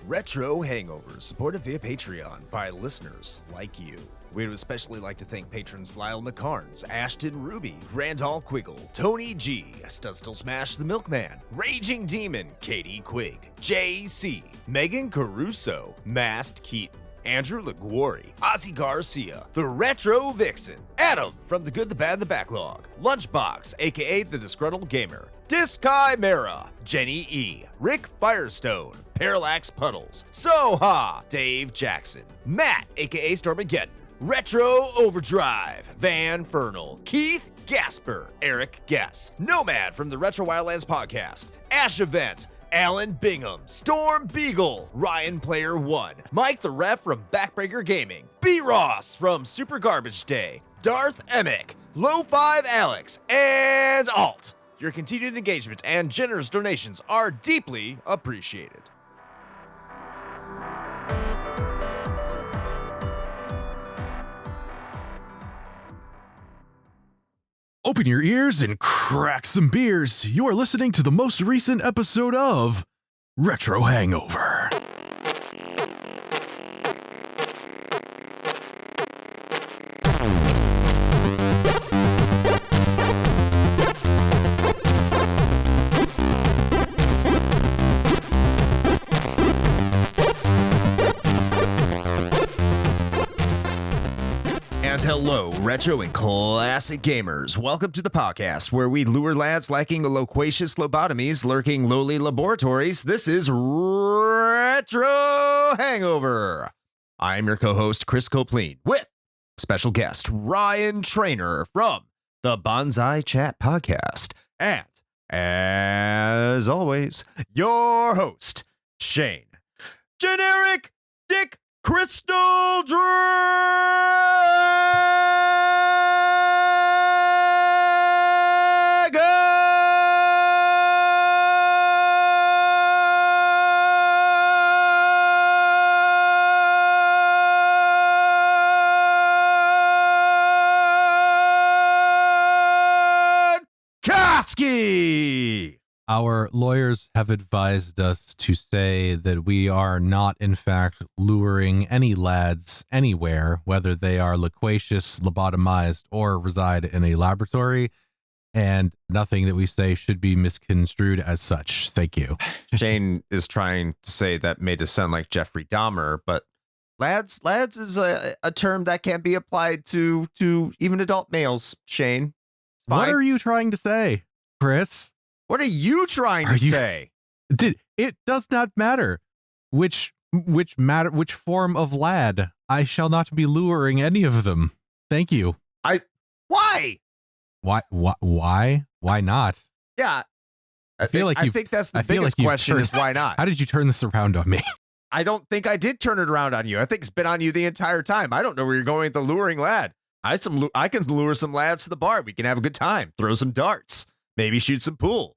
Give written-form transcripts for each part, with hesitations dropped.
Retro Hangover, supported via Patreon by listeners like you. We'd especially like to thank patrons Lyle McCarnes, Ashton Ruby, Randall Quiggle, Tony G, Studstill Smash the Milkman, Raging Demon, Katie Quigg, JC, Megan Caruso, Mast Keaton, Andrew LaGuarri, Ozzy Garcia, The Retro Vixen, Adam from The Good, the Bad, the Backlog, Lunchbox, aka The Disgruntled Gamer, Diskai Mara, Jenny E, Rick Firestone, Parallax Puddles, Soha, Dave Jackson, Matt, aka Stormageddon, Retro Overdrive, Van Fernal, Keith Gasper, Eric Guess, Nomad from the Retro Wildlands podcast, Ash Event, Alan Bingham, Storm Beagle, Ryan Player 1, Mike the Ref from Backbreaker Gaming, B. Ross from Super Garbage Day, Darth Emick, Low5 Alex, and Alt. Your continued engagement and generous donations are deeply appreciated. Open your ears and crack some beers. You are listening to the most recent episode of Retro Hangover. And hello, retro and classic gamers. Welcome to the podcast where we lure lads lacking loquacious lobotomies, lurking lowly laboratories. This is Retro Hangover. I'm your co-host, Chris Copleen, with special guest Ryan Trainor from the Bonzai Chat podcast. And, as always, your host, Shane. Generic Dick Crystal Koski! Our lawyers have advised us to say that we are not, in fact, luring any lads anywhere, whether they are loquacious, lobotomized, or reside in a laboratory, and nothing that we say should be misconstrued as such. Thank you. Shane is trying to say that made us sound like Jeffrey Dahmer, but lads is a term that can be applied to even adult males, Shane. It's fine. What are you trying to say, Chris? What are you trying to say? It does not matter which form of lad. I shall not be luring any of them. Thank you. Why? Why not? Yeah. I think that's the biggest question is why not? How did you turn this around on me? I don't think I did turn it around on you. I think it's been on you the entire time. I don't know where you're going with the luring lad. I can lure some lads to the bar. We can have a good time. Throw some darts. Maybe shoot some pool.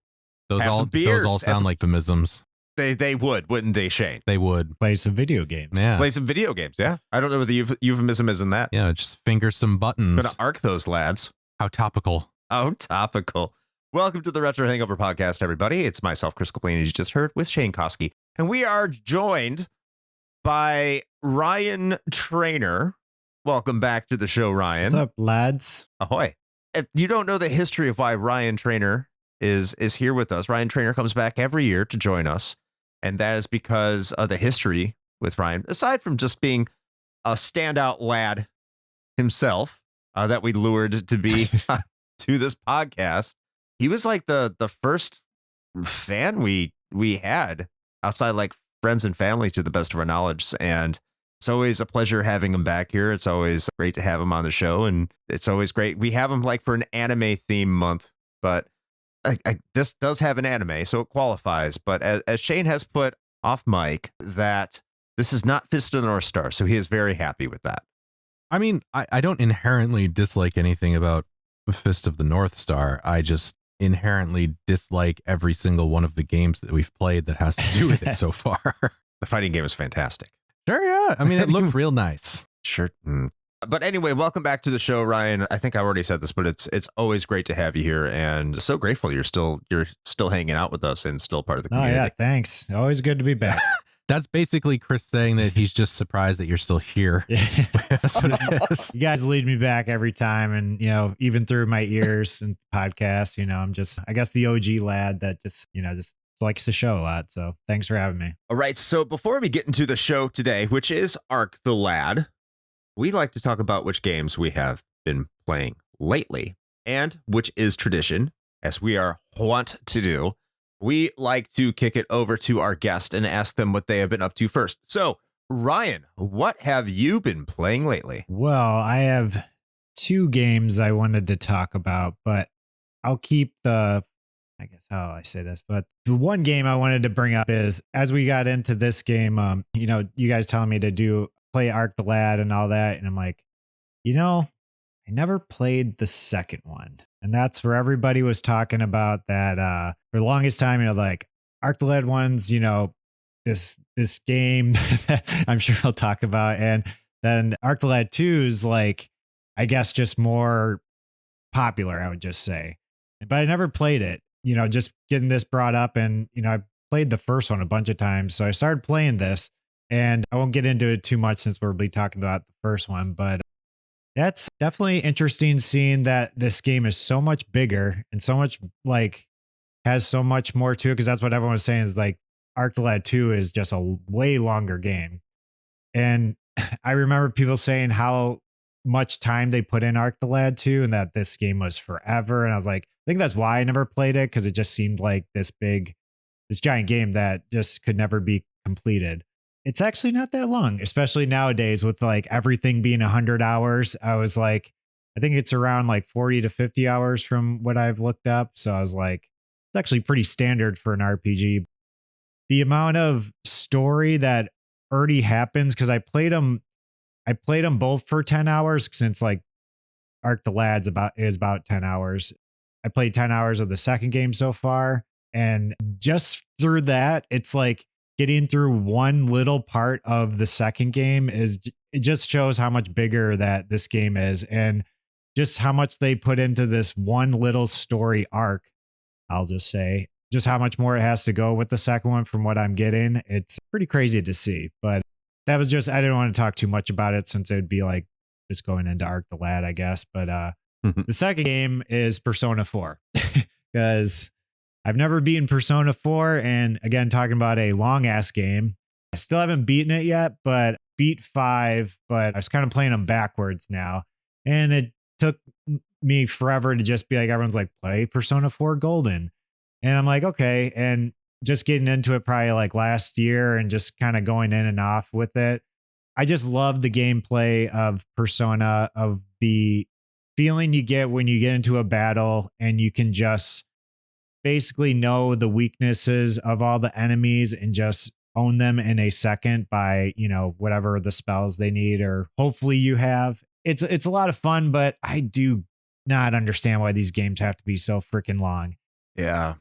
Those all sound like the misms. They would, wouldn't they, Shane? They would. Play some video games. Yeah. Play some video games, yeah. I don't know what the euphemism is in that. Yeah, just finger some buttons. Gonna arc those lads. How topical. Oh, topical. Welcome to the Retro Hangover podcast, everybody. It's myself, Chris Copleen, as you just heard, with Shane Koski. And we are joined by Ryan Trainor. Welcome back to the show, Ryan. What's up, lads? Ahoy. If you don't know the history of why Ryan Trainor is here with us, Ryan Trainor comes back every year to join us. And that is because of the history with Ryan, aside from just being a standout lad himself that we lured to be to this podcast. He was like the first fan we had outside like friends and family to the best of our knowledge. And it's always a pleasure having him back here. It's always great to have him on the show. And it's always great. We have him like for an anime theme month, but this does have an anime, so it qualifies. But as Shane has put off mic, that this is not Fist of the North Star. So he is very happy with that. I mean, I don't inherently dislike anything about Fist of the North Star. I just inherently dislike every single one of the games that we've played that has to do with it so far. The fighting game is fantastic. Sure, yeah. I mean, it looked real nice. Sure. But anyway, welcome back to the show, Ryan. I think I already said this, but it's always great to have you here, and so grateful you're still hanging out with us and still part of the community. Oh yeah, thanks. Always good to be back. That's basically Chris saying that he's just surprised that you're still here. Yeah. That's what it is. You guys lead me back every time. And, even through my ears and podcast, I'm just, I guess, the OG lad that just likes the show a lot. So thanks for having me. All right, so before we get into the show today, which is Ark the Lad, we like to talk about which games we have been playing lately, and which is tradition, as we are wont to do. We like to kick it over to our guest and ask them what they have been up to first. So, Ryan, what have you been playing lately? Well, I have 2 games I wanted to talk about, but I'll keep I guess how I say this, but the one game I wanted to bring up is, as we got into this game, you guys telling me to play Ark the Lad and all that. And I'm like, I never played the second one. And that's where everybody was talking about that for the longest time, like Ark the Lad one's, this game that I'm sure I'll talk about. And then Ark the Lad 2's like, I guess, just more popular, I would just say. But I never played it, just getting this brought up. And, I played the first one a bunch of times. So I started playing this, and I won't get into it too much since we'll be talking about the first one. But that's definitely interesting seeing that this game is so much bigger and so much has so much more to it. Cause that's what everyone was saying is like Ark the Lad 2 is just a way longer game. And I remember people saying how much time they put in Ark the Lad 2 and that this game was forever. And I was like, I think that's why I never played it. Cause it just seemed like this giant game that just could never be completed. It's actually not that long, especially nowadays with like everything being 100 hours. I was like, I think it's around like 40 to 50 hours from what I've looked up. So I was like, it's actually pretty standard for an RPG. The amount of story that already happens, because I played them both for 10 hours since like Ark the Lad's about 10 hours. I played 10 hours of the second game so far. And just through that, it's like, getting through one little part of the second game it just shows how much bigger that this game is and just how much they put into this one little story arc. I'll just say just how much more it has to go with the second one from what I'm getting. It's pretty crazy to see, but that was just, I didn't want to talk too much about it since it would be like just going into Ark the Lad, I guess. But the second game is Persona 4 because I've never beaten Persona 4, and again, talking about a long ass game. I still haven't beaten it yet, but beat 5, but I was kind of playing them backwards now. And it took me forever to just be like, everyone's like, play Persona 4 Golden. And I'm like, okay. And just getting into it probably like last year and just kind of going in and off with it. I just love the gameplay of Persona, of the feeling you get when you get into a battle and you can just basically know the weaknesses of all the enemies and just own them in a second by, whatever the spells they need or hopefully you have. It's a lot of fun, but I do not understand why these games have to be so freaking long. Yeah.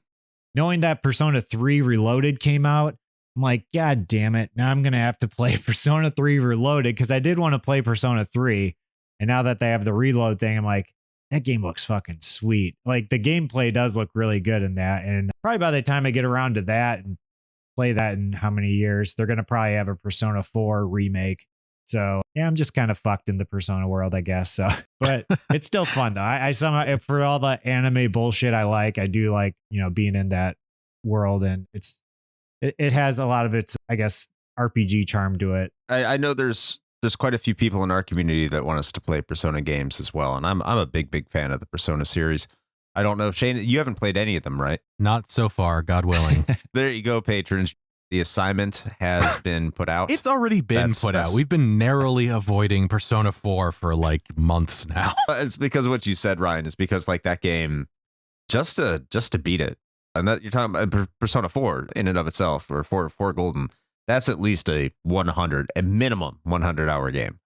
Knowing that Persona 3 Reloaded came out, I'm like, God damn it. Now I'm going to have to play Persona 3 Reloaded because I did want to play Persona 3. And now that they have the reload thing, I'm like, that game looks fucking sweet. Like the gameplay does look really good in that. And probably by the time I get around to that and play that in how many years, they're going to probably have a Persona 4 remake. So yeah, I'm just kind of fucked in the Persona world, I guess. So, but it's still fun though. I somehow, for all the anime bullshit I do like, being in that world, and it has a lot of its, I guess, RPG charm to it. I know there's quite a few people in our community that want us to play Persona games as well. And I'm a big fan of the Persona series. I don't know, Shane, you haven't played any of them, right? Not so far, God willing. There you go, patrons. The assignment has been put out. It's already been put out. We've been narrowly avoiding Persona 4 for like months now. It's because of what you said, Ryan, is because like that game, just to beat it. And that you're talking about Persona 4 in and of itself, or 4 Golden. That's at least a minimum 100 hour game.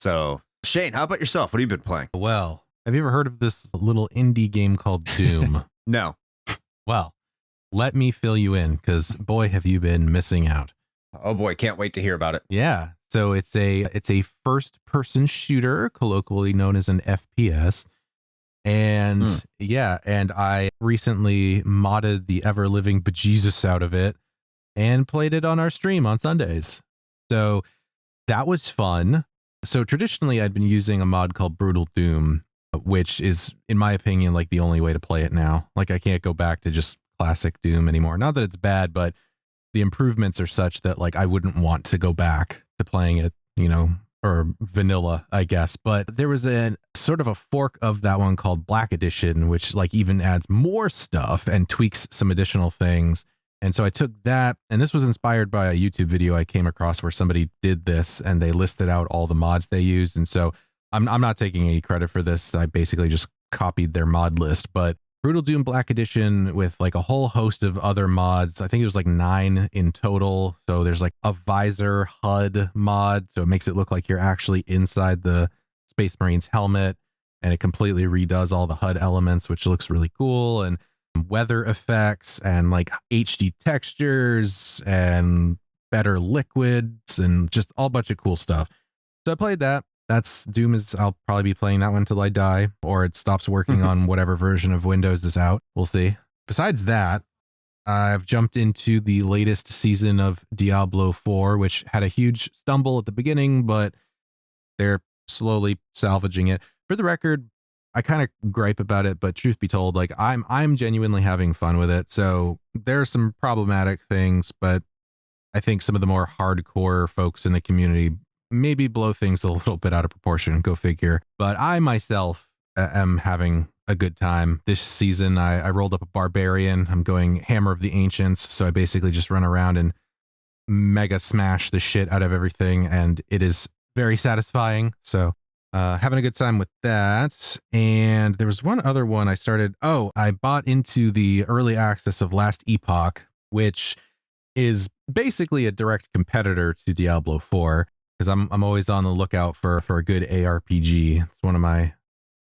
So Shane, how about yourself? What have you been playing? Well, have you ever heard of this little indie game called Doom? No. Well, let me fill you in, because boy, have you been missing out. Oh boy, can't wait to hear about it. Yeah. So it's a first person shooter, colloquially known as an FPS. And yeah, and I recently modded the ever living bejesus out of it and played it on our stream on Sundays. So that was fun. So traditionally, I'd been using a mod called Brutal Doom, which is, in my opinion, like the only way to play it now. Like I can't go back to just classic Doom anymore. Not that it's bad, but the improvements are such that like I wouldn't want to go back to playing it, you know, or vanilla, I guess. But there was a sort of a fork of that one called Black Edition, which like even adds more stuff and tweaks some additional things. And so I took that, and this was inspired by a YouTube video I came across where somebody did this and they listed out all the mods they used. And so I'm not taking any credit for this. I basically just copied their mod list, but Brutal Doom Black Edition with like a whole host of other mods. I think it was like 9 in total. So there's like a visor HUD mod. So it makes it look like you're actually inside the Space Marine's helmet, and it completely redoes all the HUD elements, which looks really cool. And weather effects and like HD textures and better liquids and just all bunch of cool stuff. So I played that. That's Doom is, I'll probably be playing that one till I die, or it stops working on whatever version of Windows is out. We'll see. Besides that, I've jumped into the latest season of Diablo 4, which had a huge stumble at the beginning, but they're slowly salvaging it. For the record, I kind of gripe about it, but truth be told, like I'm genuinely having fun with it. So there are some problematic things, but I think some of the more hardcore folks in the community maybe blow things a little bit out of proportion. Go figure. But I myself am having a good time this season. I rolled up a barbarian. I'm going Hammer of the Ancients. So I basically just run around and mega smash the shit out of everything, and it is very satisfying. So having a good time with that. And there was one other one I started. Oh, I bought into the early access of Last Epoch, which is basically a direct competitor to Diablo 4, because I'm always on the lookout for a good ARPG. It's one of my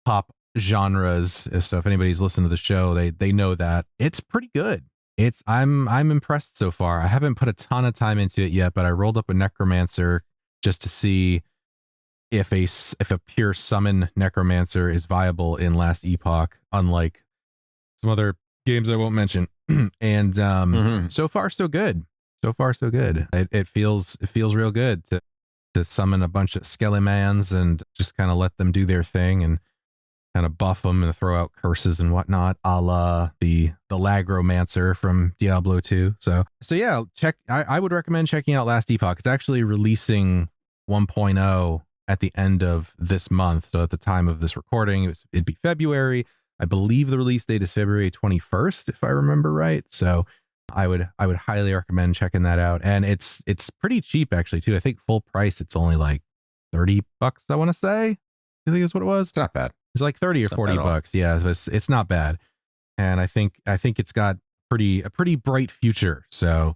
top genres. So if anybody's listened to the show, they know that it's pretty good. I'm impressed so far. I haven't put a ton of time into it yet, but I rolled up a Necromancer just to see if a pure summon Necromancer is viable in Last Epoch, unlike some other games I won't mention. And so far so good. So far so good. It feels real good to summon a bunch of Skellimans and just kind of let them do their thing and kind of buff them and throw out curses and whatnot, a la the Lagromancer from Diablo 2. So yeah, I would recommend checking out Last Epoch. It's actually releasing 1.0 at the end of this month. So at the time of this recording, it'd be February. I believe the release date is February 21st, if I remember right. So I would highly recommend checking that out. And it's pretty cheap actually too. I think full price, it's only like $30, I want to say. I think that's what it was. It's not bad. It's like 30 or 40 bucks. Yeah, it's not bad. And I think it's got a pretty bright future. So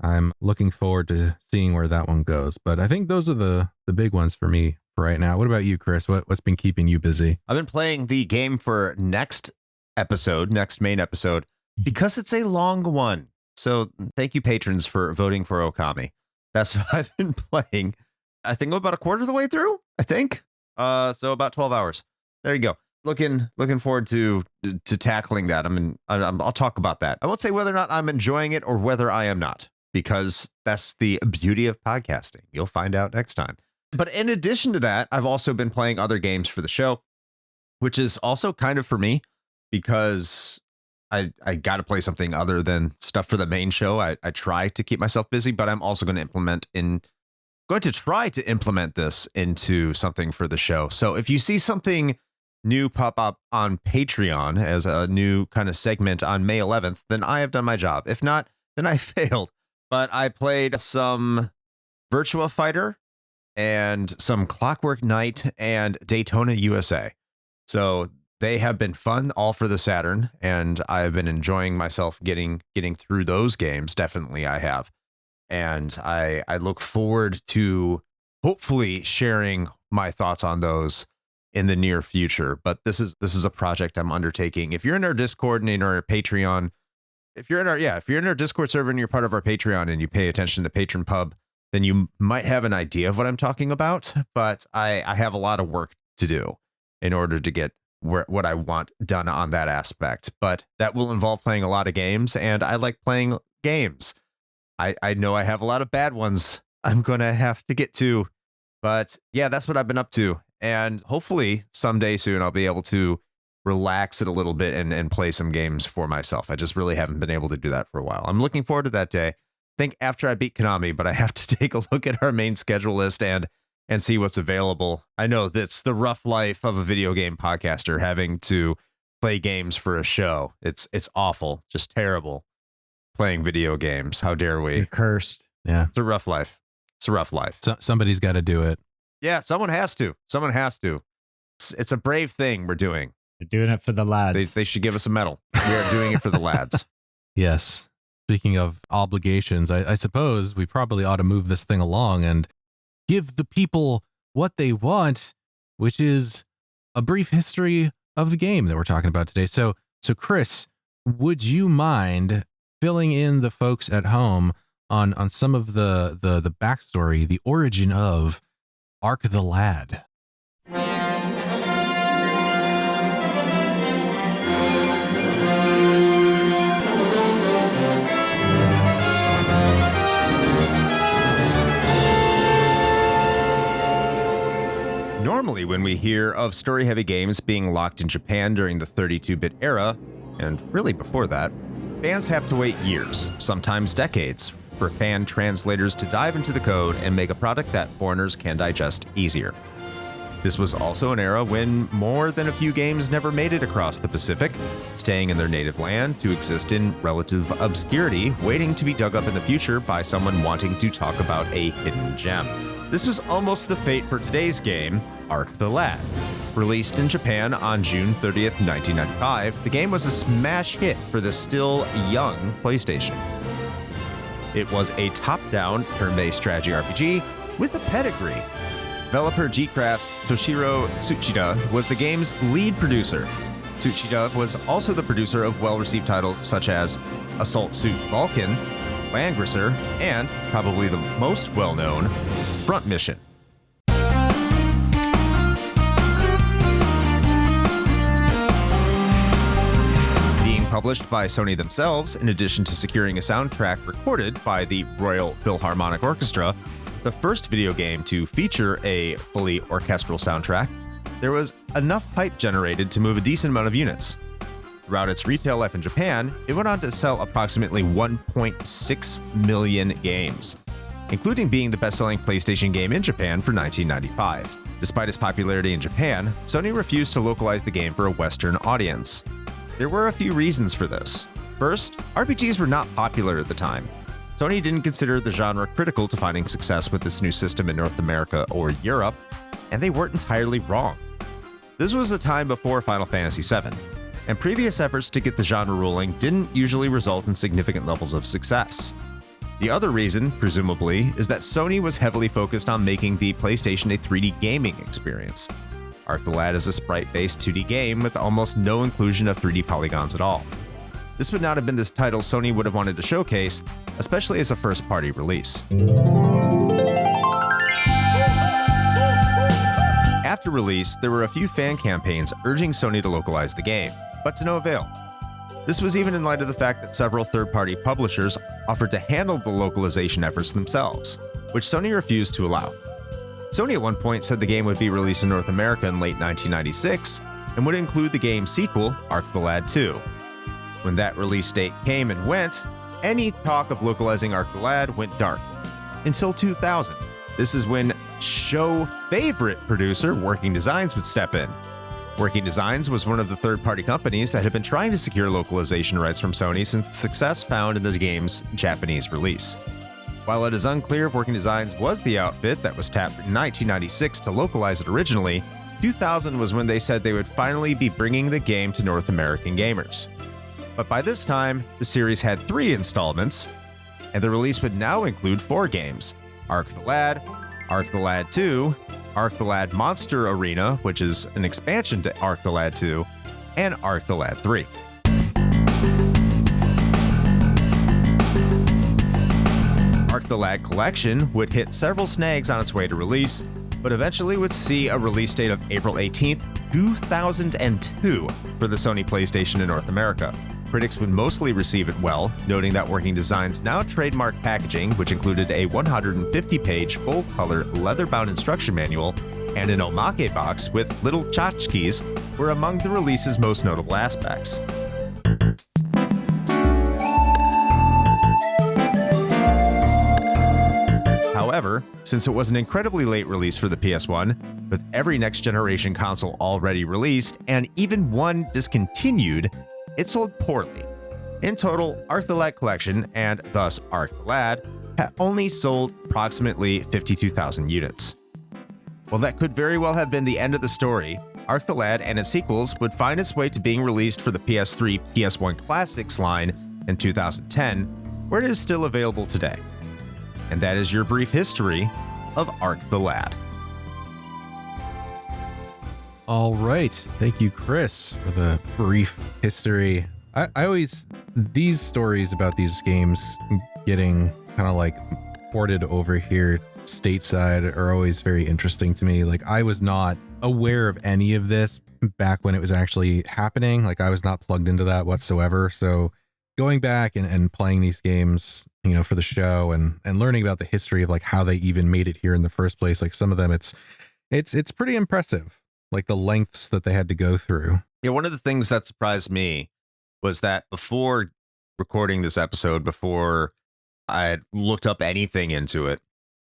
I'm looking forward to seeing where that one goes. But I think those are the big ones for me for right now. What about you, Chris? What's been keeping you busy? I've been playing the game for next main episode, because it's a long one. So thank you, patrons, for voting for Okami. That's what I've been playing. I think I'm about a quarter of the way through, I think. So about 12 hours. There you go. Looking forward to tackling that. I'll talk about that. I won't say whether or not I'm enjoying it or whether I am not, because that's the beauty of podcasting. You'll find out next time. But in addition to that, I've also been playing other games for the show, which is also kind of for me, because I got to play something other than stuff for the main show. I try to keep myself busy, but I'm also going to try to implement this into something for the show. So if you see something new pop up on Patreon as a new kind of segment on May 11th, then I have done my job. If not, then I failed. But I played some Virtua Fighter and some Clockwork Knight and Daytona USA. So they have been fun, all for the Saturn, and I've been enjoying myself getting through those games. Definitely I have. And I look forward to hopefully sharing my thoughts on those in the near future. But this is a project I'm undertaking. If you're in our Discord and in our Patreon, if you're in our Discord server and you're part of our Patreon and you pay attention to Patron Pub, then you might have an idea of what I'm talking about. But I have a lot of work to do in order to get what I want done on that aspect. But that will involve playing a lot of games, and I like playing games. I know I have a lot of bad ones I'm going to have to get to. But yeah, that's what I've been up to. And hopefully someday soon I'll be able to relax it a little bit and play some games for myself. I just really haven't been able to do that for a while. I'm looking forward to that day. I think after I beat Konami, but I have to take a look at our main schedule list and see what's available. I know that's the rough life of a video game podcaster, having to play games for a show. It's awful, just terrible playing video games. How dare we? You're cursed. Yeah. It's a rough life. It's a rough life. So, somebody's got to do it. Yeah, someone has to. Someone has to. It's a brave thing we're doing. You're doing it for the lads. They should give us a medal. We are doing it for the lads. Yes. Speaking of obligations, I suppose we probably ought to move this thing along and give the people what they want, which is a brief history of the game that we're talking about today. So Chris, would you mind filling in the folks at home on some of the backstory, the origin of Ark the Lad? Normally, when we hear of story-heavy games being locked in Japan during the 32-bit era, and really before that, fans have to wait years, sometimes decades, for fan translators to dive into the code and make a product that foreigners can digest easier. This was also an era when more than a few games never made it across the Pacific, staying in their native land to exist in relative obscurity, waiting to be dug up in the future by someone wanting to talk about a hidden gem. This was almost the fate for today's game, Ark the Lad. Released in Japan on June 30th, 1995, the game was a smash hit for the still young PlayStation. It was a top-down, turn-based strategy RPG with a pedigree. Developer G-Craft's Toshiro Tsuchida was the game's lead producer. Tsuchida was also the producer of well-received titles such as Assault Suit Vulcan, Langrisser, and, probably the most well-known, Front Mission. Being published by Sony themselves, in addition to securing a soundtrack recorded by the Royal Philharmonic Orchestra, the first video game to feature a fully orchestral soundtrack, there was enough hype generated to move a decent amount of units. Throughout its retail life in Japan, it went on to sell approximately 1.6 million games, including being the best-selling PlayStation game in Japan for 1995. Despite its popularity in Japan, Sony refused to localize the game for a Western audience. There were a few reasons for this. First, RPGs were not popular at the time. Sony didn't consider the genre critical to finding success with this new system in North America or Europe, and they weren't entirely wrong. This was a time before Final Fantasy VII, and previous efforts to get the genre rolling didn't usually result in significant levels of success. The other reason, presumably, is that Sony was heavily focused on making the PlayStation a 3D gaming experience. Ark the Lad is a sprite-based 2D game with almost no inclusion of 3D polygons at all. This would not have been the title Sony would have wanted to showcase, especially as a first-party release. After release, there were a few fan campaigns urging Sony to localize the game, but to no avail. This was even in light of the fact that several third-party publishers offered to handle the localization efforts themselves, which Sony refused to allow. Sony at one point said the game would be released in North America in late 1996 and would include the game's sequel, Ark the Lad 2. When that release date came and went, any talk of localizing Ark the Lad went dark. Until 2000. This is when show favorite producer Working Designs would step in. Working Designs was one of the third-party companies that had been trying to secure localization rights from Sony since the success found in the game's Japanese release. While it is unclear if Working Designs was the outfit that was tapped in 1996 to localize it originally, 2000 was when they said they would finally be bringing the game to North American gamers. But by this time, the series had 3 installments, and the release would now include 4 games: Ark the Lad 2, Ark the Lad Monster Arena, which is an expansion to Ark the Lad 2, and Ark the Lad 3. Ark the Lad Collection would hit several snags on its way to release, but eventually would see a release date of April 18th, 2002 for the Sony PlayStation in North America. critics would mostly receive it well, noting that Working Designs' now trademark packaging, which included a 150-page full-color leather-bound instruction manual and an omake box with little tchotchkes, were among the release's most notable aspects. However, since it was an incredibly late release for the PS1, with every next-generation console already released and even one discontinued, it sold poorly. In total, Arc the Lad Collection, and thus Arc the Lad, only sold approximately 52,000 units. While that could very well have been the end of the story, Arc the Lad and its sequels would find its way to being released for the PS3, PS1 Classics line in 2010, where it is still available today. And that is your brief history of Arc the Lad. All right. Thank you, Chris, for the brief history. I always, these stories about these games getting kind of like ported over here stateside are always very interesting to me. Like, I was not aware of any of this back when it was actually happening. Like, I was not plugged into that whatsoever. So going back and playing these games, you know, for the show and learning about the history of like how they even made it here in the first place. Like, some of them, it's pretty impressive, like the lengths that they had to go through. Yeah, one of the things that surprised me was that before recording this episode, before I had looked up anything into it,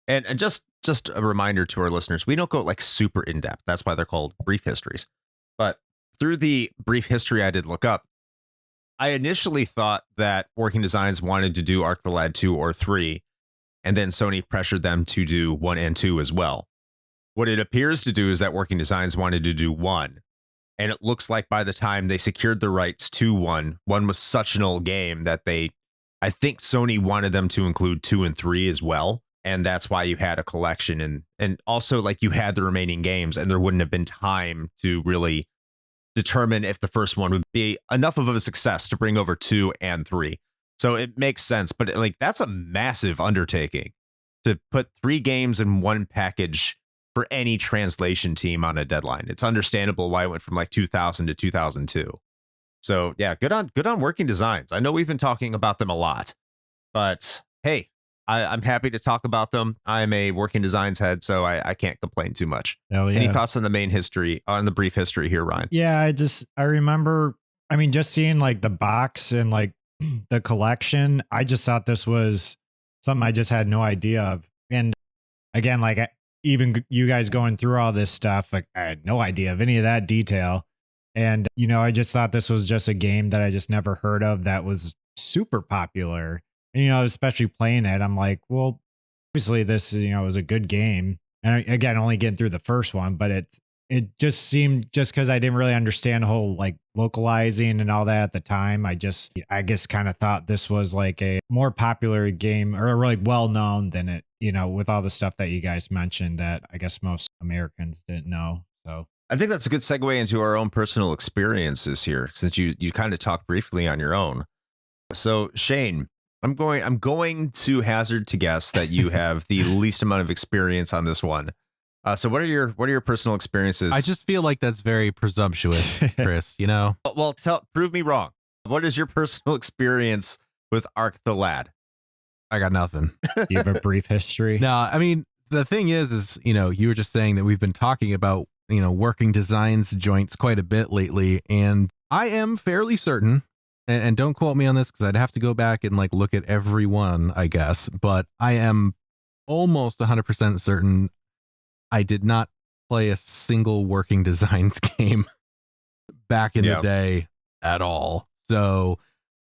and just a reminder to our listeners, we don't go like super in depth. That's why they're called brief histories. But through the brief history I did look up, I initially thought that Working Designs wanted to do Arc the Lad 2 or 3, and then Sony pressured them to do 1 and 2 as well. What it appears to do is that Working Designs wanted to do 1, and it looks like by the time they secured the rights to 1 was such an old game that I think Sony wanted them to include 2 and 3 as well, and that's why you had a collection, and also like you had the remaining games, and there wouldn't have been time to really determine if the first one would be enough of a success to bring over 2 and 3. So it makes sense, but like that's a massive undertaking to put 3 games in one package for any translation team on a deadline. It's understandable why it went from like 2000 to 2002. So yeah, good on Working Designs. I know we've been talking about them a lot, but hey, I'm happy to talk about them. I'm a Working Designs head, so I can't complain too much. Oh, yeah. Any thoughts on the main history, on the brief history here, Ryan? Yeah, I remember, I mean, just seeing like the box and like the collection, I just thought this was something I just had no idea of. And again, like even you guys going through all this stuff, like I had no idea of any of that detail. And, you know, I just thought this was just a game that I just never heard of that was super popular. And, you know, especially playing it, I'm like, well, obviously this, you know, was a good game. And again, only getting through the first one, but it just seemed, just because I didn't really understand the whole like localizing and all that at the time, I guess kind of thought this was like a more popular game or really well known than it, you know, with all the stuff that you guys mentioned that I guess most Americans didn't know. So I think that's a good segue into our own personal experiences here, since you kind of talked briefly on your own. So Shane, I'm going to hazard to guess that you have the least amount of experience on this one. So what are your personal experiences? I just feel like that's very presumptuous, Chris, you know? Well, prove me wrong. What is your personal experience with Arc the Lad? I got nothing. Do you have a brief history? No, I mean, the thing is, you know, you were just saying that we've been talking about, you know, Working Designs joints quite a bit lately. And I am fairly certain, and don't quote me on this because I'd have to go back and like look at every one, I guess, but I am almost 100% certain I did not play a single Working Designs game back in the day at all. So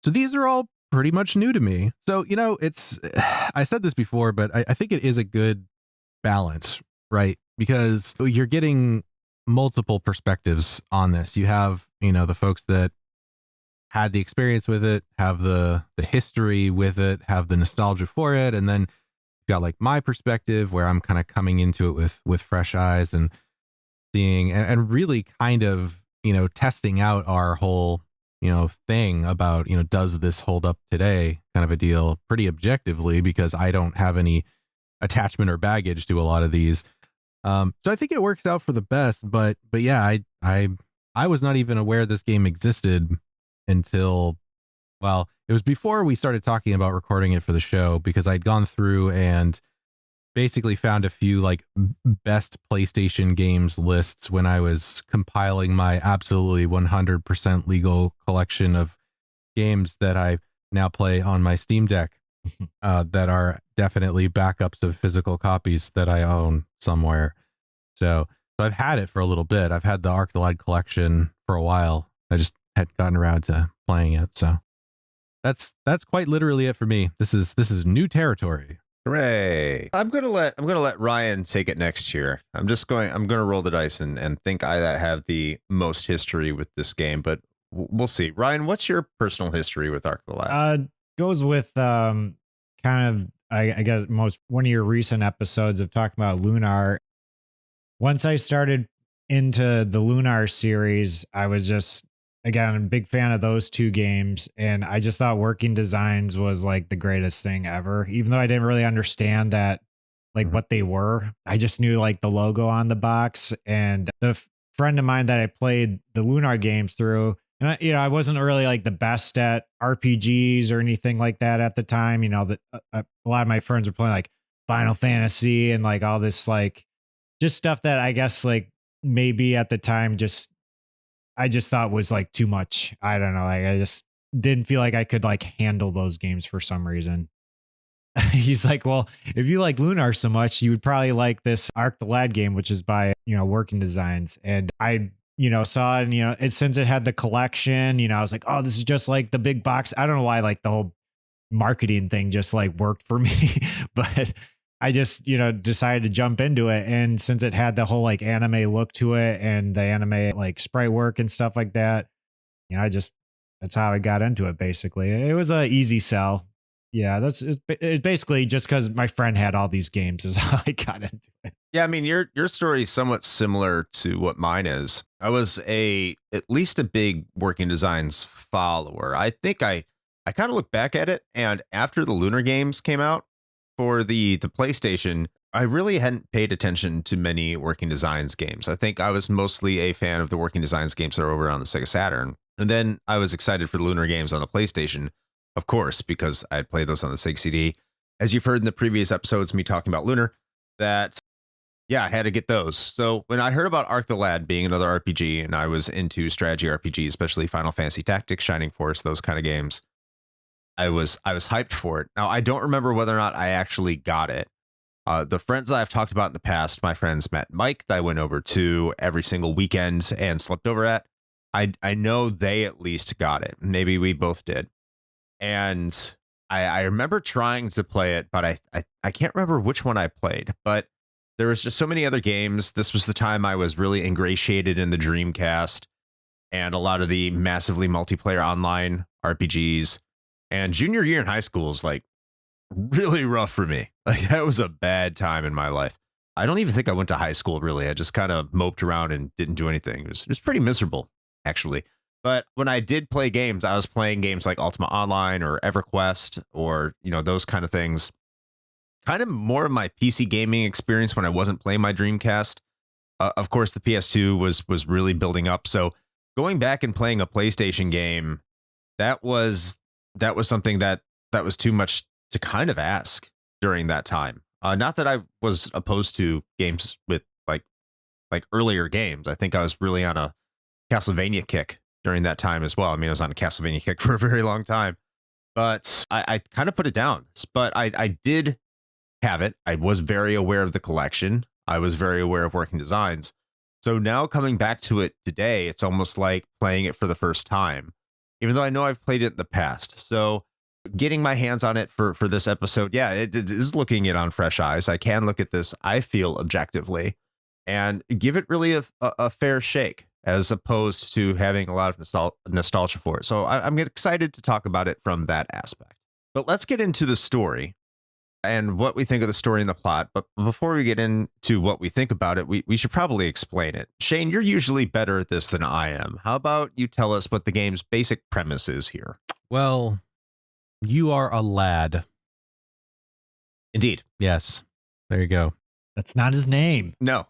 these are all pretty much new to me. So, you know, I said this before, but I think it is a good balance, right? Because you're getting multiple perspectives on this. You have, you know, the folks that had the experience with it, have the history with it, have the nostalgia for it, and then you've got like my perspective where I'm kind of coming into it with fresh eyes and seeing and really kind of, you know, testing out our whole, you know, thing about, you know, does this hold up today kind of a deal pretty objectively, because I don't have any attachment or baggage to a lot of these. So I think it works out for the best, but yeah, I was not even aware this game existed until Well, it was before we started talking about recording it for the show, because I'd gone through and basically found a few like best PlayStation games lists when I was compiling my absolutely 100% legal collection of games that I now play on my Steam Deck that are definitely backups of physical copies that I own somewhere. So I've had it for a little bit. I've had the Arc the Lad collection for a while. I just hadn't gotten around to playing it. So that's quite literally it for me. This is new territory. Hooray. I'm gonna let Ryan take it next year. I'm gonna roll the dice and think I have the most history with this game, but we'll see. Ryan, what's your personal history with Arc the Lad? Goes with kind of I guess one of your recent episodes of talking about Lunar. Once I started into the Lunar series, I was just, again, a big fan of those two games. And I just thought Working Designs was like the greatest thing ever. Even though I didn't really understand that, like what they were, I just knew like the logo on the box. And the friend of mine that I played the Lunar games through, and I wasn't really like the best at RPGs or anything like that at the time. A lot of my friends were playing like Final Fantasy and like all this like just stuff that I guess like maybe at the time I just thought was like too much. I don't know. Like I just didn't feel like I could like handle those games for some reason. He's like, well, if you like Lunar so much, you would probably like this Arc the Lad game, which is by, Working Designs. And I, saw it and, since it had the collection, I was like, oh, this is just like the big box. I don't know why like the whole marketing thing just like worked for me, but I just, decided to jump into it. And since it had the whole like anime look to it and the anime like sprite work and stuff like that, that's how I got into it. Basically, it was a easy sell. Yeah, it's basically just because my friend had all these games is how I got into it. Yeah, I mean, your story is somewhat similar to what mine is. I was at least a big Working Designs follower. I think I kind of look back at it, and after the Lunar games came out for the PlayStation, I really hadn't paid attention to many Working Designs games. I think I was mostly a fan of the Working Designs games that are over on the Sega Saturn. And then I was excited for the Lunar games on the PlayStation, of course, because I had played those on the Sega CD. As you've heard in the previous episodes, me talking about Lunar, that, yeah, I had to get those. So when I heard about Arc the Lad being another RPG, and I was into strategy RPGs, especially Final Fantasy Tactics, Shining Force, those kind of games, I was hyped for it. Now, I don't remember whether or not I actually got it. The friends that I've talked about in the past, my friends Matt and Mike, that I went over to every single weekend and slept over at, I know they at least got it. Maybe we both did. And I remember trying to play it, but I can't remember which one I played. But there was just so many other games. This was the time I was really ingratiated in the Dreamcast and a lot of the massively multiplayer online RPGs. And junior year in high school is like really rough for me. Like that was a bad time in my life. I don't even think I went to high school really. I just kind of moped around and didn't do anything. It was pretty miserable, actually. But when I did play games, I was playing games like Ultima Online or EverQuest or, those kind of things. Kind of more of my PC gaming experience when I wasn't playing my Dreamcast. Of course, the PS2 was really building up. So going back and playing a PlayStation game, that was something that was too much to kind of ask during that time. Not that I was opposed to games with like earlier games. I think I was really on a Castlevania kick during that time as well. I mean, I was on a Castlevania kick for a very long time, but I kind of put it down. But I did have it. I was very aware of the collection. I was very aware of Working Designs. So now coming back to it today, it's almost like playing it for the first time, even though I know I've played it in the past. So getting my hands on it for this episode, yeah, it is looking it on fresh eyes. I can look at this, I feel, objectively, and give it really a fair shake, as opposed to having a lot of nostalgia for it. So I'm excited to talk about it from that aspect. But let's get into the story and what we think of the story and the plot. But before we get into what we think about it, we should probably explain it. Shane, you're usually better at this than I am. How about you tell us what the game's basic premise is here? Well, you are a lad. Indeed. Yes. There you go. That's not his name. No.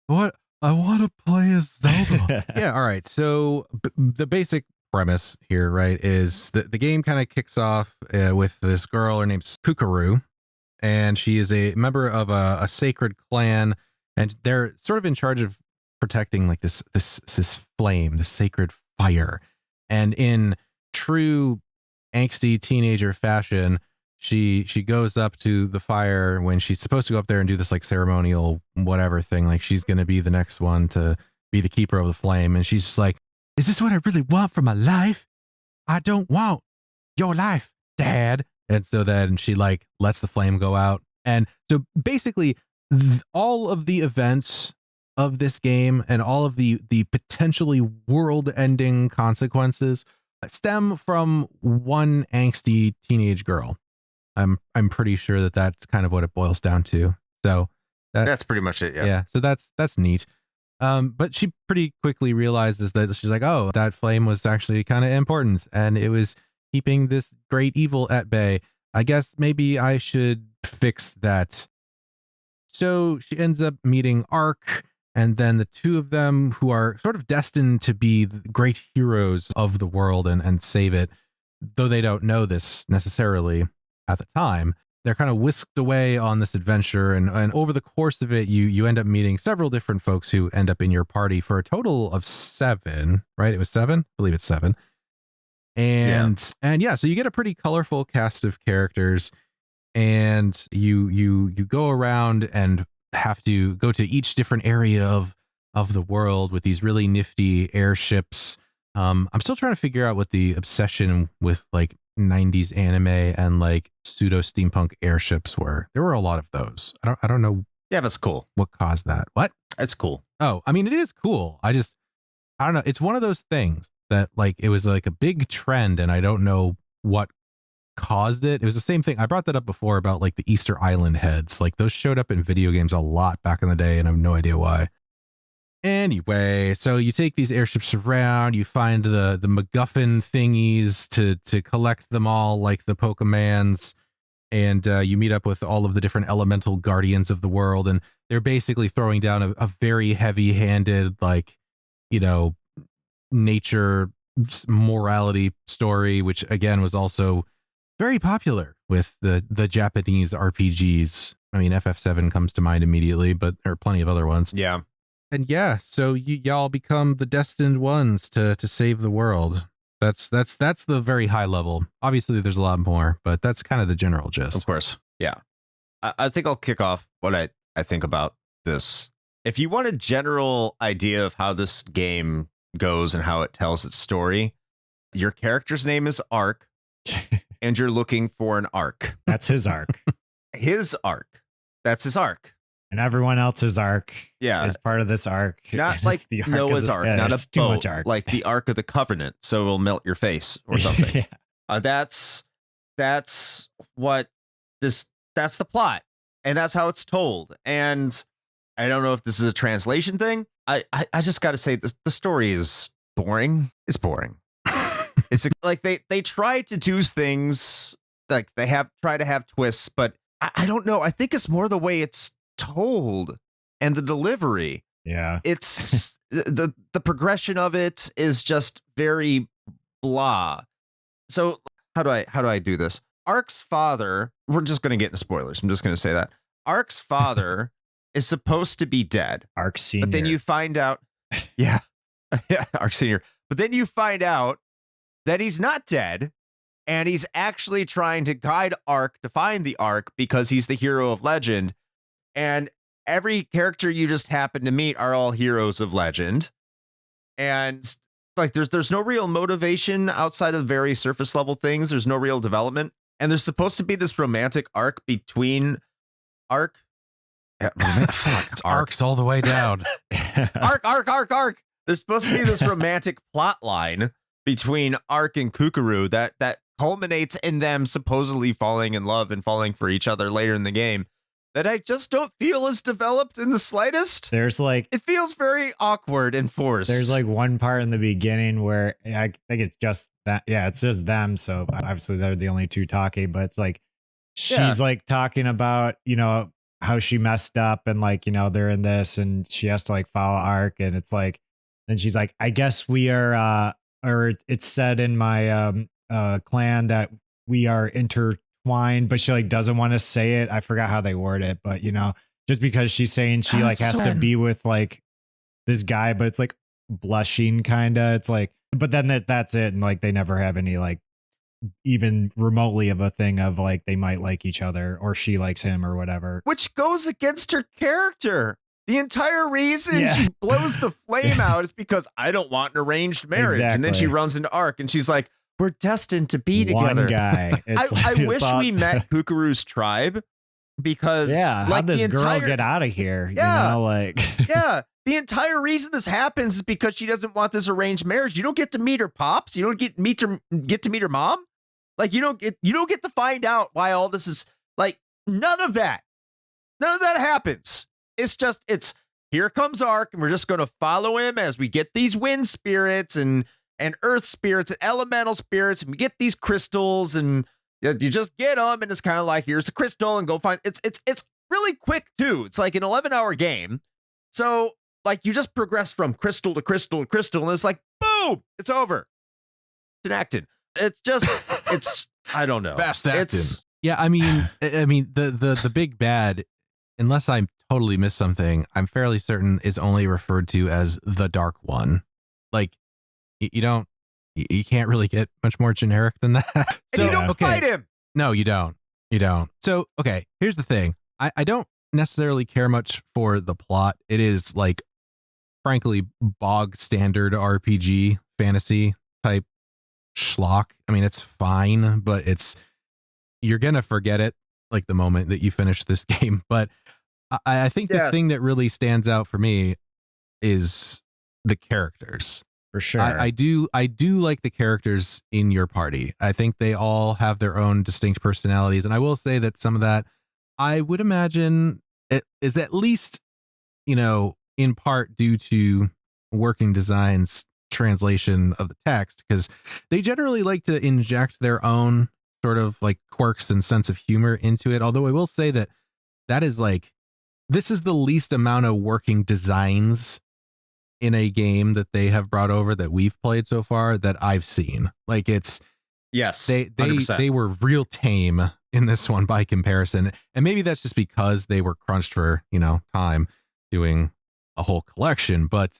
What? I want to play as Zelda. Yeah. All right. So the basic premise here, right, is that the game kind of kicks off with this girl. Her name's Kukuru, and she is a member of a sacred clan, and they're sort of in charge of protecting like this flame, this sacred fire. And in true angsty teenager fashion, she goes up to the fire when she's supposed to go up there and do this like ceremonial whatever thing, like she's going to be the next one to be the keeper of the flame. And she's just like, is this what I really want for my life? I don't want your life, Dad. And so then she like lets the flame go out. And so basically all of the events of this game and all of the potentially world-ending consequences stem from one angsty teenage girl. I'm pretty sure that that's kind of what it boils down to. So that's pretty much it. Yeah. So that's neat. But she pretty quickly realizes that she's like, oh, that flame was actually kind of important, and it was keeping this great evil at bay. I guess maybe I should fix that. So she ends up meeting Ark, and then the two of them, who are sort of destined to be the great heroes of the world and save it, though they don't know this necessarily at the time, they're kind of whisked away on this adventure. And over the course of it, you end up meeting several different folks who end up in your party for a total of 7, right? It was 7? I believe it's 7. And so you get a pretty colorful cast of characters, and you go around and have to go to each different area of the world with these really nifty airships. I'm still trying to figure out what the obsession with like 90s anime and like pseudo steampunk airships were. There were a lot of those. I don't know. Yeah, that's cool. What caused that? What? It's cool. Oh, I mean, it is cool. I don't know. It's one of those things that like it was like a big trend, and I don't know what caused it. It was the same thing. I brought that up before about like the Easter Island heads. Like those showed up in video games a lot back in the day, and I have no idea why. Anyway, so you take these airships around, you find the MacGuffin thingies to collect them all like the Pokemans, and you meet up with all of the different elemental guardians of the world, and they're basically throwing down a very heavy-handed, like, you know, nature morality story, which again was also very popular with the Japanese RPGs. I mean, FF7 comes to mind immediately, but there are plenty of other ones. Yeah. And so y'all become the destined ones to save the world. That's the very high level. Obviously, there's a lot more, but that's kind of the general gist. Of course. Yeah. I think I'll kick off what I think about this. If you want a general idea of how this game goes and how it tells its story, your character's name is Ark, and you're looking for an arc. That's his arc. His arc. That's his arc. And everyone else's arc is part of this arc. Not like the Noah's Ark, not a too boat, much arc. like the Ark of the Covenant, so it'll melt your face or something. That's what that's the plot, and that's how it's told. And I don't know if this is a translation thing. I just got to say this: the story is boring. It's boring. It's like they try to do things, like they try to have twists, but I don't know. I think it's more the way it's told and the delivery. Yeah, it's the progression of it is just very blah. So how do I do this? Ark's father, we're just going to get into spoilers. I'm just going to say that Ark's father is supposed to be dead. Ark Senior. But then you find out, Ark Senior. But then you find out that he's not dead, and he's actually trying to guide Ark to find the Ark because he's the hero of legend. And every character you just happen to meet are all heroes of legend. And like there's no real motivation outside of very surface level things. There's no real development. And there's supposed to be this romantic arc between Ark. It's arcs all the way down. Ark. There's supposed to be this romantic plot line between Ark and Kukuru that culminates in them supposedly falling in love and falling for each other later in the game, that I just don't feel is developed in the slightest. There's like, it feels very awkward and forced. There's like one part in the beginning where I think it's just that. Yeah, it's just them. So obviously they're the only two talking, but it's like, she's like talking about, you know, how she messed up and like, you know, they're in this and she has to like follow Ark. And it's like, then she's like, I guess we are or it's said in my clan that we are intertwined, but she like doesn't want to say it. I forgot how they word it, but you know, just because she's saying she like has to be with like this guy, but it's like blushing kind of. It's like, but then that's it, and like they never have any like even remotely of a thing of like they might like each other or she likes him or whatever. Which goes against her character. The entire reason Yeah. she blows the flame out is because I don't want an arranged marriage. And then she Exactly. runs into Ark and she's like, we're destined to be One together. guy. It's I like wish we met Kukuru's tribe because Yeah, like how'd this the entire, girl get out of here? Yeah. You know, like yeah, the entire reason this happens is because she doesn't want this arranged marriage. You don't get to meet her pops. You don't get to meet her mom. Like you don't get to find out why all this is like none of that happens. It's here comes Ark, and we're just going to follow him as we get these wind spirits and earth spirits and elemental spirits, and we get these crystals, and you just get them, and it's kind of like here's the crystal, and go find. It's really quick too. It's like an 11-hour game, so like you just progress from crystal to crystal to crystal, and it's like boom, it's over. It's enacted. It's just it's I don't know. Fast acting. It's Yeah, I mean the big bad, unless I totally missed something, I'm fairly certain is only referred to as the Dark One. Like you can't really get much more generic than that. and you don't fight him. No, you don't. You don't. So, okay, here's the thing. I don't necessarily care much for the plot. It is like, frankly, bog standard RPG fantasy type schlock. I mean, it's fine, but you're going to forget it like the moment that you finish this game. But I think the thing that really stands out for me is the characters. for sure. I do like the characters in your party. I think they all have their own distinct personalities. And I will say that some of that, I would imagine it is at least, in part due to working design's translation of the text, because they generally like to inject their own sort of like quirks and sense of humor into it. Although I will say that is like, this is the least amount of working designs in a game that they have brought over that we've played so far that I've seen. Like it's, Yes, they were real tame in this one by comparison. And maybe that's just because they were crunched for, time doing a whole collection. But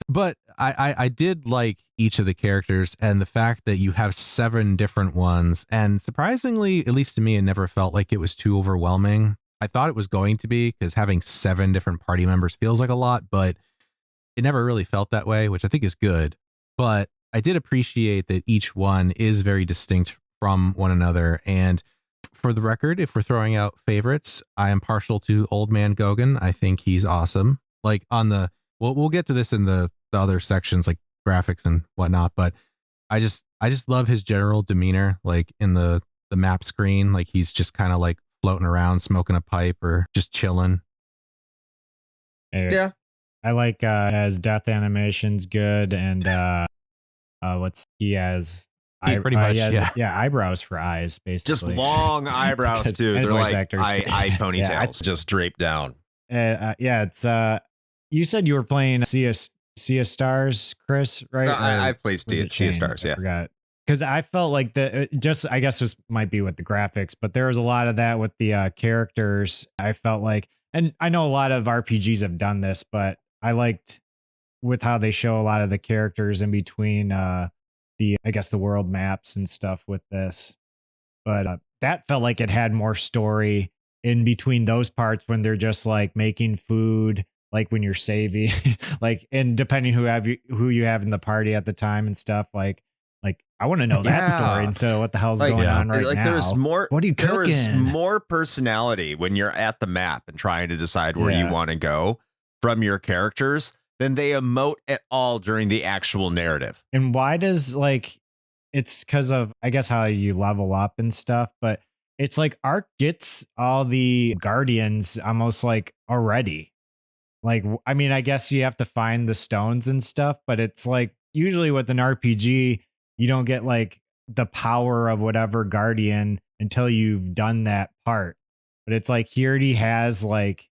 I did like each of the characters, and the fact that you have 7 different ones. And surprisingly, at least to me, it never felt like it was too overwhelming. I thought it was going to be, because having 7 different party members feels like a lot, but it never really felt that way, which I think is good. But I did appreciate that each one is very distinct from one another. And for the record, if we're throwing out favorites, I am partial to Old Man Gogan. I think he's awesome. Like we'll get to this in the other sections, like graphics and whatnot, but I just love his general demeanor, like in the map screen, like he's just kind of like floating around, smoking a pipe or just chilling. Yeah. I like his death animation's good, and he has pretty much, eyebrows for eyes, basically. just long eyebrows too. And They're voice like actors. eye ponytails, Yeah, just draped down. It's you said you were playing Sea of Stars, Chris, right? No, Or I've played was it Sea of Shane? Stars. I Yeah, forgot. Because I felt like I guess this might be with the graphics, but there was a lot of that with the characters. I felt like, and I know a lot of RPGs have done this, but I liked with how they show a lot of the characters in between the world maps and stuff with this. But that felt like it had more story in between those parts when they're just like making food, like when you're saving, like, and depending who you have in the party at the time and stuff, like I want to know that story. And so what the hell's going on right now? There's more. What are you cooking? There is more personality when you're at the map and trying to decide where you want to go from your characters than they emote at all during the actual narrative. And why does it's because of, I guess, how you level up and stuff, but it's like Ark gets all the guardians almost like already. Like, I mean, I guess you have to find the stones and stuff, but it's like usually with an RPG, you don't get like the power of whatever guardian until you've done that part. But it's like he already has like,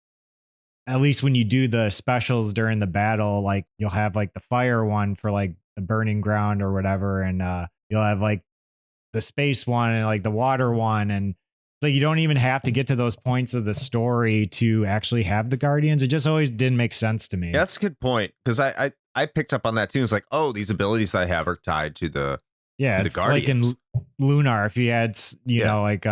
at least when you do the specials during the battle, like you'll have like the fire one for like the burning ground or whatever, and you'll have like the space one and like the water one, and it's like you don't even have to get to those points of the story to actually have the guardians. It just always didn't make sense to me. Yeah, that's a good point, because I picked up on that too. It's like, oh, these abilities that I have are tied to the it's guardians. like in Lunar, if you had you know like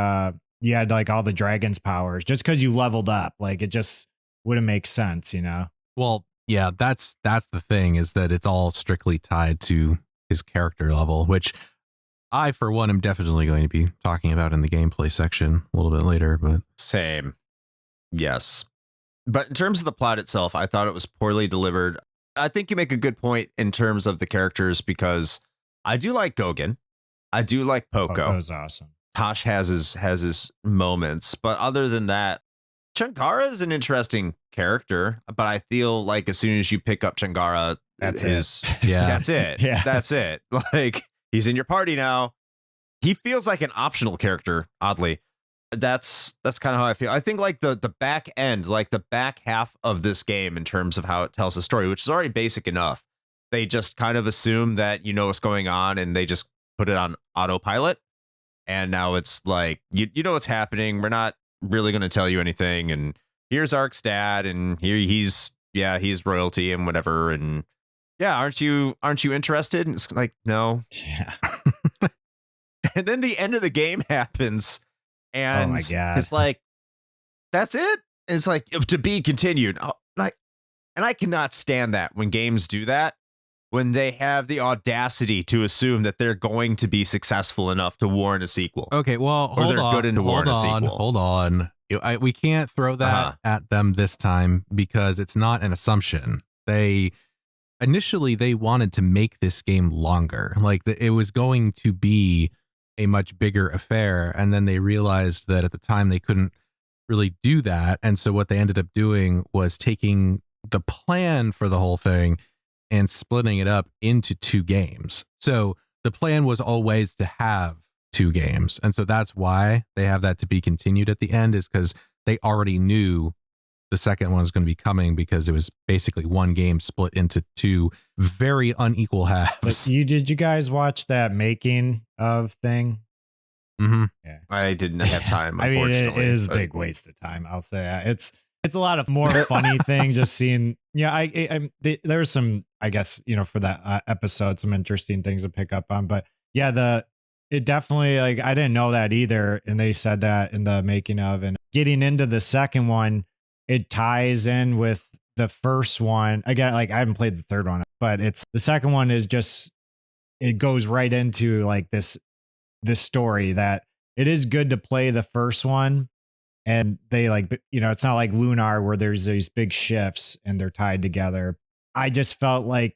you had like all the dragon's powers, just because you leveled up, like it just wouldn't make sense, you know. Well, yeah, that's the thing, is that it's all strictly tied to his character level, which I, for one, am definitely going to be talking about in the gameplay section a little bit later. But Same. Yes. But in terms of the plot itself, I thought it was poorly delivered. I think you make a good point in terms of the characters, because I do like Goguen. I do like Poco. That was awesome. Tosh has his moments, but other than that, Changara is an interesting character. But I feel like as soon as you pick up Changara, That's it. yeah, That's it. Yeah. That's it. Like, he's in your party now. He feels like an optional character, oddly. That's kind of how I feel. I think like the back end, like the back half of this game in terms of how it tells the story, which is already basic enough. They just kind of assume that you know what's going on, and they just put it on autopilot. And now it's like, you know what's happening. We're not really going to tell you anything. And here's Ark's dad, and here he's royalty and whatever. And yeah, aren't you interested? And it's like, no. Yeah. And then the end of the game happens, and Oh my God. it's like, that's it. It's like, to be continued. Like, and I cannot stand that when games do that, when they have the audacity to assume that they're going to be successful enough to warrant a sequel. okay, well, Or hold they're on, good into warrant a sequel. hold on. We can't throw that at them this time, because it's not an assumption. Initially they wanted to make this game longer, like it was going to be a much bigger affair, and then they realized that at the time they couldn't really do that, and so what they ended up doing was taking the plan for the whole thing and splitting it up into 2 games. So the plan was always to have 2 games, and so that's why they have that to be continued at the end, is because they already knew the second one was going to be coming, because it was basically one game split into 2 very unequal halves. But did you guys watch that making of thing? Mm-hmm. Yeah. I didn't have time, I mean, unfortunately. it is a but- big waste of time. I'll say that. It's a lot of more funny things. Just seeing, there was some, I guess, for that episode, some interesting things to pick up on. But yeah, it definitely, like, I didn't know that either, and they said that in the making of. And getting into the second one, it ties in with the first one. Again, like, I haven't played the third one, but the second one is just, it goes right into like this story that it is good to play the first one. And they like, it's not like Lunar where there's these big shifts and they're tied together. I just felt like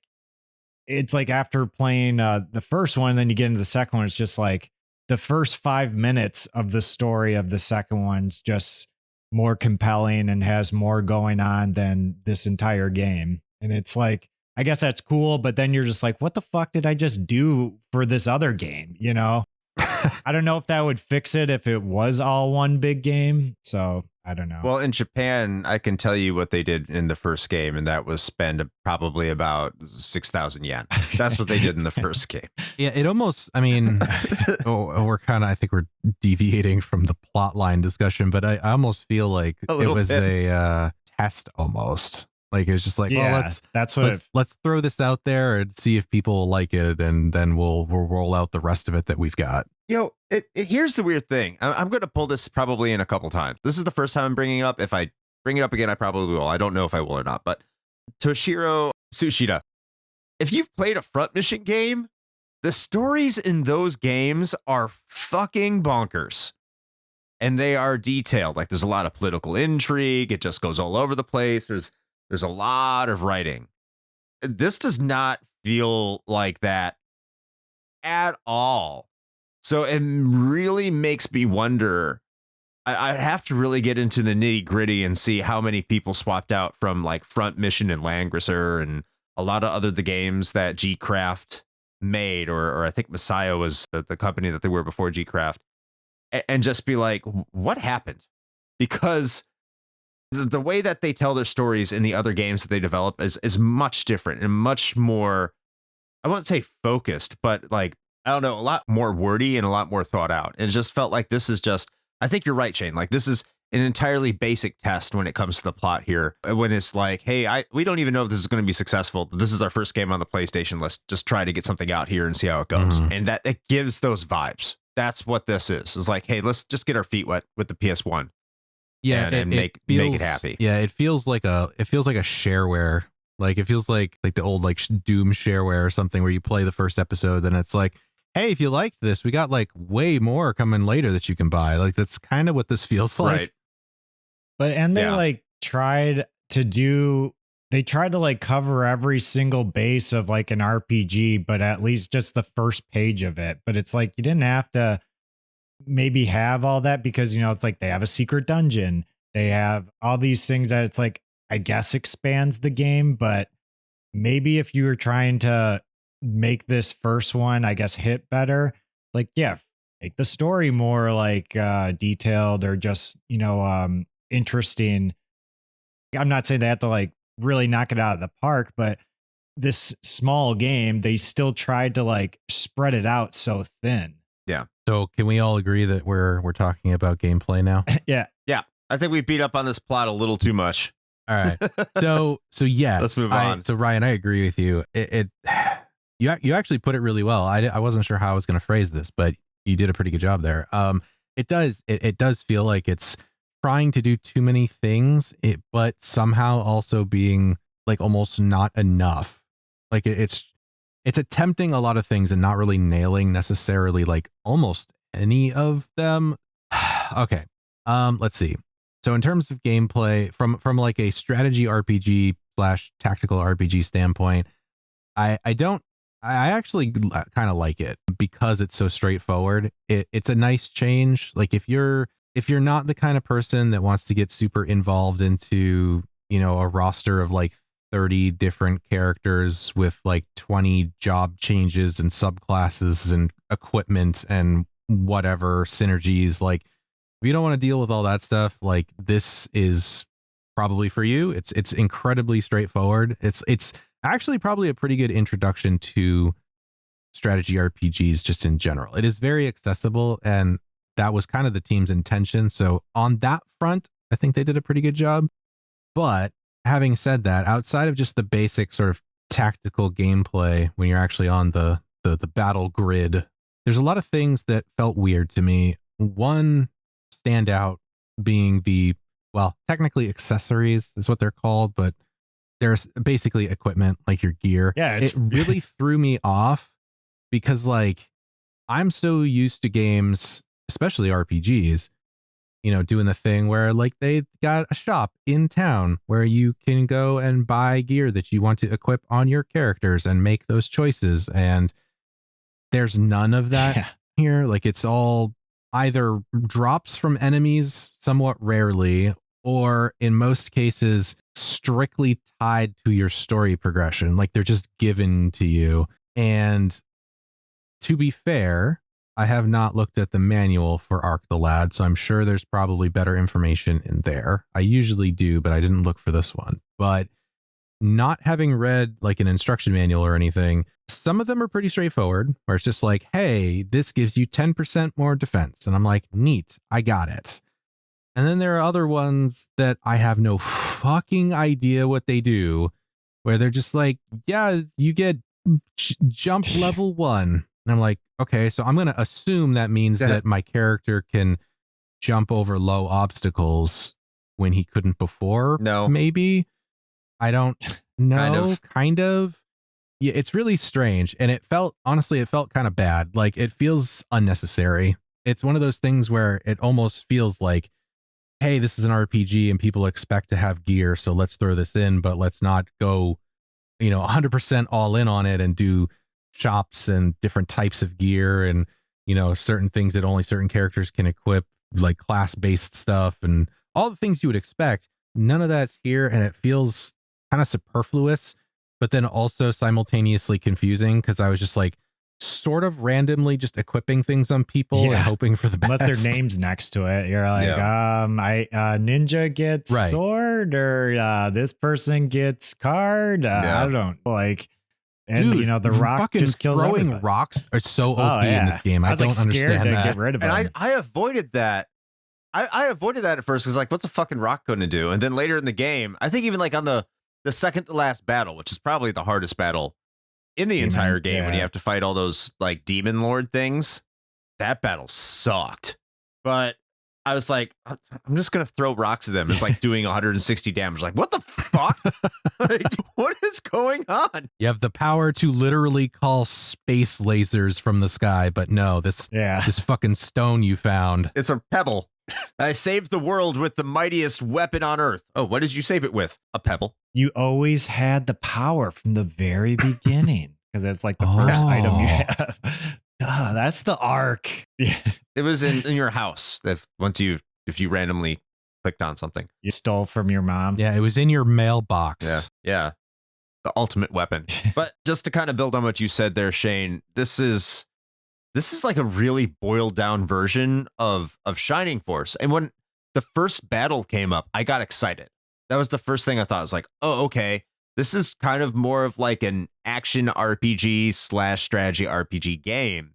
it's like after playing the first one, then you get into the second one, it's just like the first 5 minutes of the story of the second one's just more compelling and has more going on than this entire game. And it's like, I guess that's cool, but then you're just like, what the fuck did I just do for this other game? I don't know if that would fix it if it was all one big game. So I don't know. Well, in Japan, I can tell you what they did in the first game, and that was spend probably about 6,000 yen. That's what they did in the first game. Yeah, it almost, I mean, I think we're deviating from the plot line discussion, but I almost feel like it was a test almost. Like, it was just like, well, let's throw this out there and see if people like it, and then we'll roll out the rest of it that we've got. Here's the weird thing. I'm going to pull this probably in a couple times. This is the first time I'm bringing it up. If I bring it up again, I probably will. I don't know if I will or not. But Toshiro Tsushita, if you've played a front mission game, the stories in those games are fucking bonkers. And they are detailed. Like, there's a lot of political intrigue. It just goes all over the place. There's a lot of writing. This does not feel like that at all. So it really makes me wonder. I'd have to really get into the nitty gritty and see how many people swapped out from like Front Mission and Langrisser and a lot of the games that G-Craft made, or I think Messiah was the company that they were before G-Craft, and just be like, what happened? Because the way that they tell their stories in the other games that they develop is much different and much more I won't say focused, but like, I don't know, a lot more wordy and a lot more thought out. And it just felt like this is just, I think you're right, Shane. Like, this is an entirely basic test when it comes to the plot here. When it's like, hey, we don't even know if this is going to be successful. This is our first game on the PlayStation. Let's just try to get something out here and see how it goes. And that it gives those vibes. That's what this is. It's like, hey, let's just get our feet wet with the PS1. Yeah, and make it happy. Yeah, it feels like a shareware. Like it feels like the old like Doom shareware or something where you play the first episode and it's like, hey, if you liked this, we got like way more coming later that you can buy. Like that's kind of what this feels like. Right. But they like tried to like cover every single base of like an RPG, but at least just the first page of it. But it's like you didn't have to maybe have all that because, it's like they have a secret dungeon. They have all these things that it's like, I guess expands the game. But maybe if you were trying to make this first one, I guess, hit better, like, yeah, make the story more like detailed or just, interesting. I'm not saying they have to like really knock it out of the park, but this small game, they still tried to like spread it out so thin. Yeah. So can we all agree that we're talking about gameplay now? Yeah. Yeah. I think we beat up on this plot a little too much. All right. So yes. Let's move on. So Ryan, I agree with you. You actually put it really well. I wasn't sure how I was going to phrase this, but you did a pretty good job there. It does feel like it's trying to do too many things, but somehow also being like almost not enough. Like it's attempting a lot of things and not really nailing necessarily like almost any of them. Okay. Let's see. So in terms of gameplay from like a strategy RPG / tactical RPG standpoint, I actually kind of like it because it's so straightforward. It's a nice change. Like if you're not the kind of person that wants to get super involved into, a roster of like 30 different characters with like 20 job changes and subclasses and equipment and whatever synergies, like if you don't want to deal with all that stuff, like this is probably for you. It's incredibly straightforward. It's actually probably a pretty good introduction to strategy RPGs just in general. It is very accessible, and that was kind of the team's intention. So on that front, I think they did a pretty good job. But having said that, outside of just the basic sort of tactical gameplay, when you're actually on the battle grid, there's a lot of things that felt weird to me. One standout being technically accessories is what they're called, but there's basically equipment like your gear. Yeah, it really threw me off because like I'm so used to games, especially RPGs, doing the thing where like they got a shop in town where you can go and buy gear that you want to equip on your characters and make those choices. And there's none of that here. Like it's all either drops from enemies somewhat rarely, or in most cases, strictly tied to your story progression. Like they're just given to you. And to be fair, I have not looked at the manual for Arc the Lad, so I'm sure there's probably better information in there. I usually do, but I didn't look for this one. But not having read like an instruction manual or anything, some of them are pretty straightforward, where it's just like, hey, this gives you 10% more defense. And I'm like, neat, I got it. And then there are other ones that I have no fucking idea what they do, where they're just like, yeah, you get jump level 1. And I'm like, okay, so I'm going to assume that means that my character can jump over low obstacles when he couldn't before. No. Maybe. I don't know. Kind of. Yeah, it's really strange. And it felt kind of bad. Like it feels unnecessary. It's one of those things where it almost feels like, hey, this is an RPG and people expect to have gear, so let's throw this in, but let's not go, 100% all in on it and do shops and different types of gear and, certain things that only certain characters can equip, like class-based stuff and all the things you would expect. None of that's here, and it feels kind of superfluous, but then also simultaneously confusing because I was just like, sort of randomly just equipping things on people and hoping for the best. Unless their name's next to it, you're like, ninja gets sword, or this person gets card. I don't like. And Dude, you know, the rock fucking just kills throwing everybody. rocks are so OP Oh, yeah. in this game. I was don't like scared understand to that. get rid of And him. I avoided that. I avoided that at first because like, what's the fucking rock going to do? And then later in the game, I think even like on the second to last battle, which is probably the hardest battle in the entire game when you have to fight all those like demon lord things, that battle sucked. But I was like, I'm just going to throw rocks at them. It's like doing 160 damage. Like, what the fuck? Like, what is going on? You have the power to literally call space lasers from the sky, but no, this fucking stone you found. It's a pebble. I saved the world with the mightiest weapon on earth. Oh, what did you save it with? A pebble. You always had the power from the very beginning because it's like the first item you have. Duh, that's the arc. Yeah. It was in your house if you randomly clicked on something. You stole from your mom. Yeah, it was in your mailbox. Yeah. The ultimate weapon. But just to kind of build on what you said there, Shane, this is like a really boiled down version of Shining Force. And when the first battle came up, I got excited. That was the first thing I thought. I was like, oh, okay. This is kind of more of like an action RPG / strategy RPG game.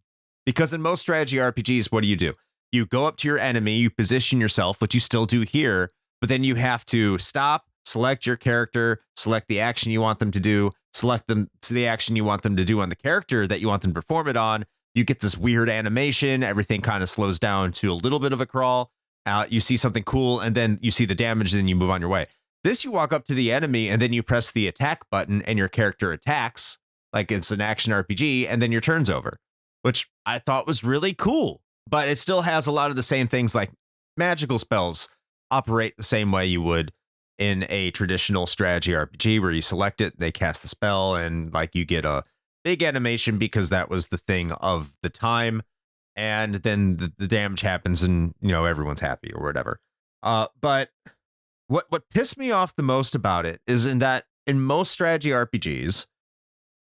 Because in most strategy RPGs, what do? You go up to your enemy, you position yourself, which you still do here, but then you have to stop, select your character, select the action you want them to do, select them to the action you want them to do on the character that you want them to perform it on. You get this weird animation. Everything kind of slows down to a little bit of a crawl. You see something cool, and then you see the damage, and then you move on your way. This, you walk up to the enemy, and then you press the attack button, and your character attacks like it's an action RPG, and then your turn's over, which I thought was really cool. But it still has a lot of the same things, like magical spells operate the same way you would in a traditional strategy RPG, where you select it, they cast the spell, and like you get a big animation because that was the thing of the time. And then the damage happens and, you know, everyone's happy or whatever. But what pissed me off the most about it is in most strategy RPGs,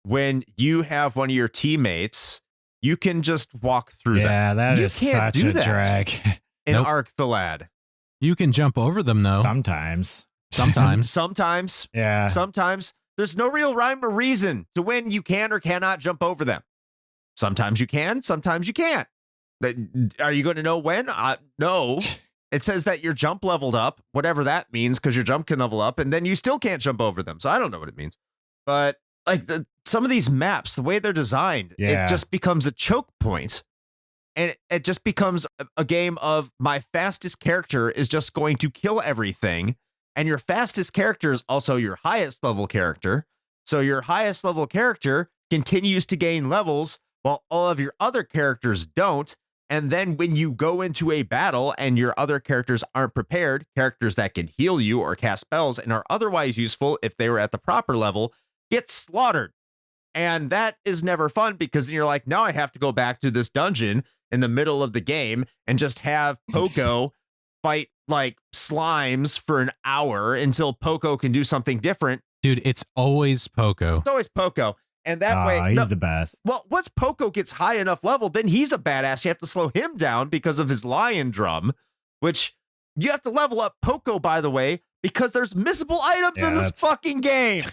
when you have one of your teammates, you can just walk through them. Yeah, that you is can't such do a that drag. in Arc the Lad. You can jump over them, though. Sometimes. Sometimes. Yeah. Sometimes. There's no real rhyme or reason to when you can or cannot jump over them. Sometimes you can, sometimes you can't. Are you going to know when? No. It says that your jump leveled up, whatever that means, because your jump can level up, and then you still can't jump over them. So I don't know what it means. But like some of these maps, the way they're designed, it just becomes a choke point. And it just becomes a game of my fastest character is just going to kill everything. And your fastest character is also your highest level character. So your highest level character continues to gain levels while all of your other characters don't. And then when you go into a battle and your other characters aren't prepared, characters that can heal you or cast spells and are otherwise useful if they were at the proper level, get slaughtered. And that is never fun, because then you're like, now I have to go back to this dungeon in the middle of the game and just have Poco fight like slimes for an hour until Poco can do something different. Dude, it's always Poco. It's always Poco. And that way, he's the best. Well, once Poco gets high enough level, then he's a badass. You have to slow him down because of his lion drum, which you have to level up Poco, by the way, because there's missable items in this fucking game.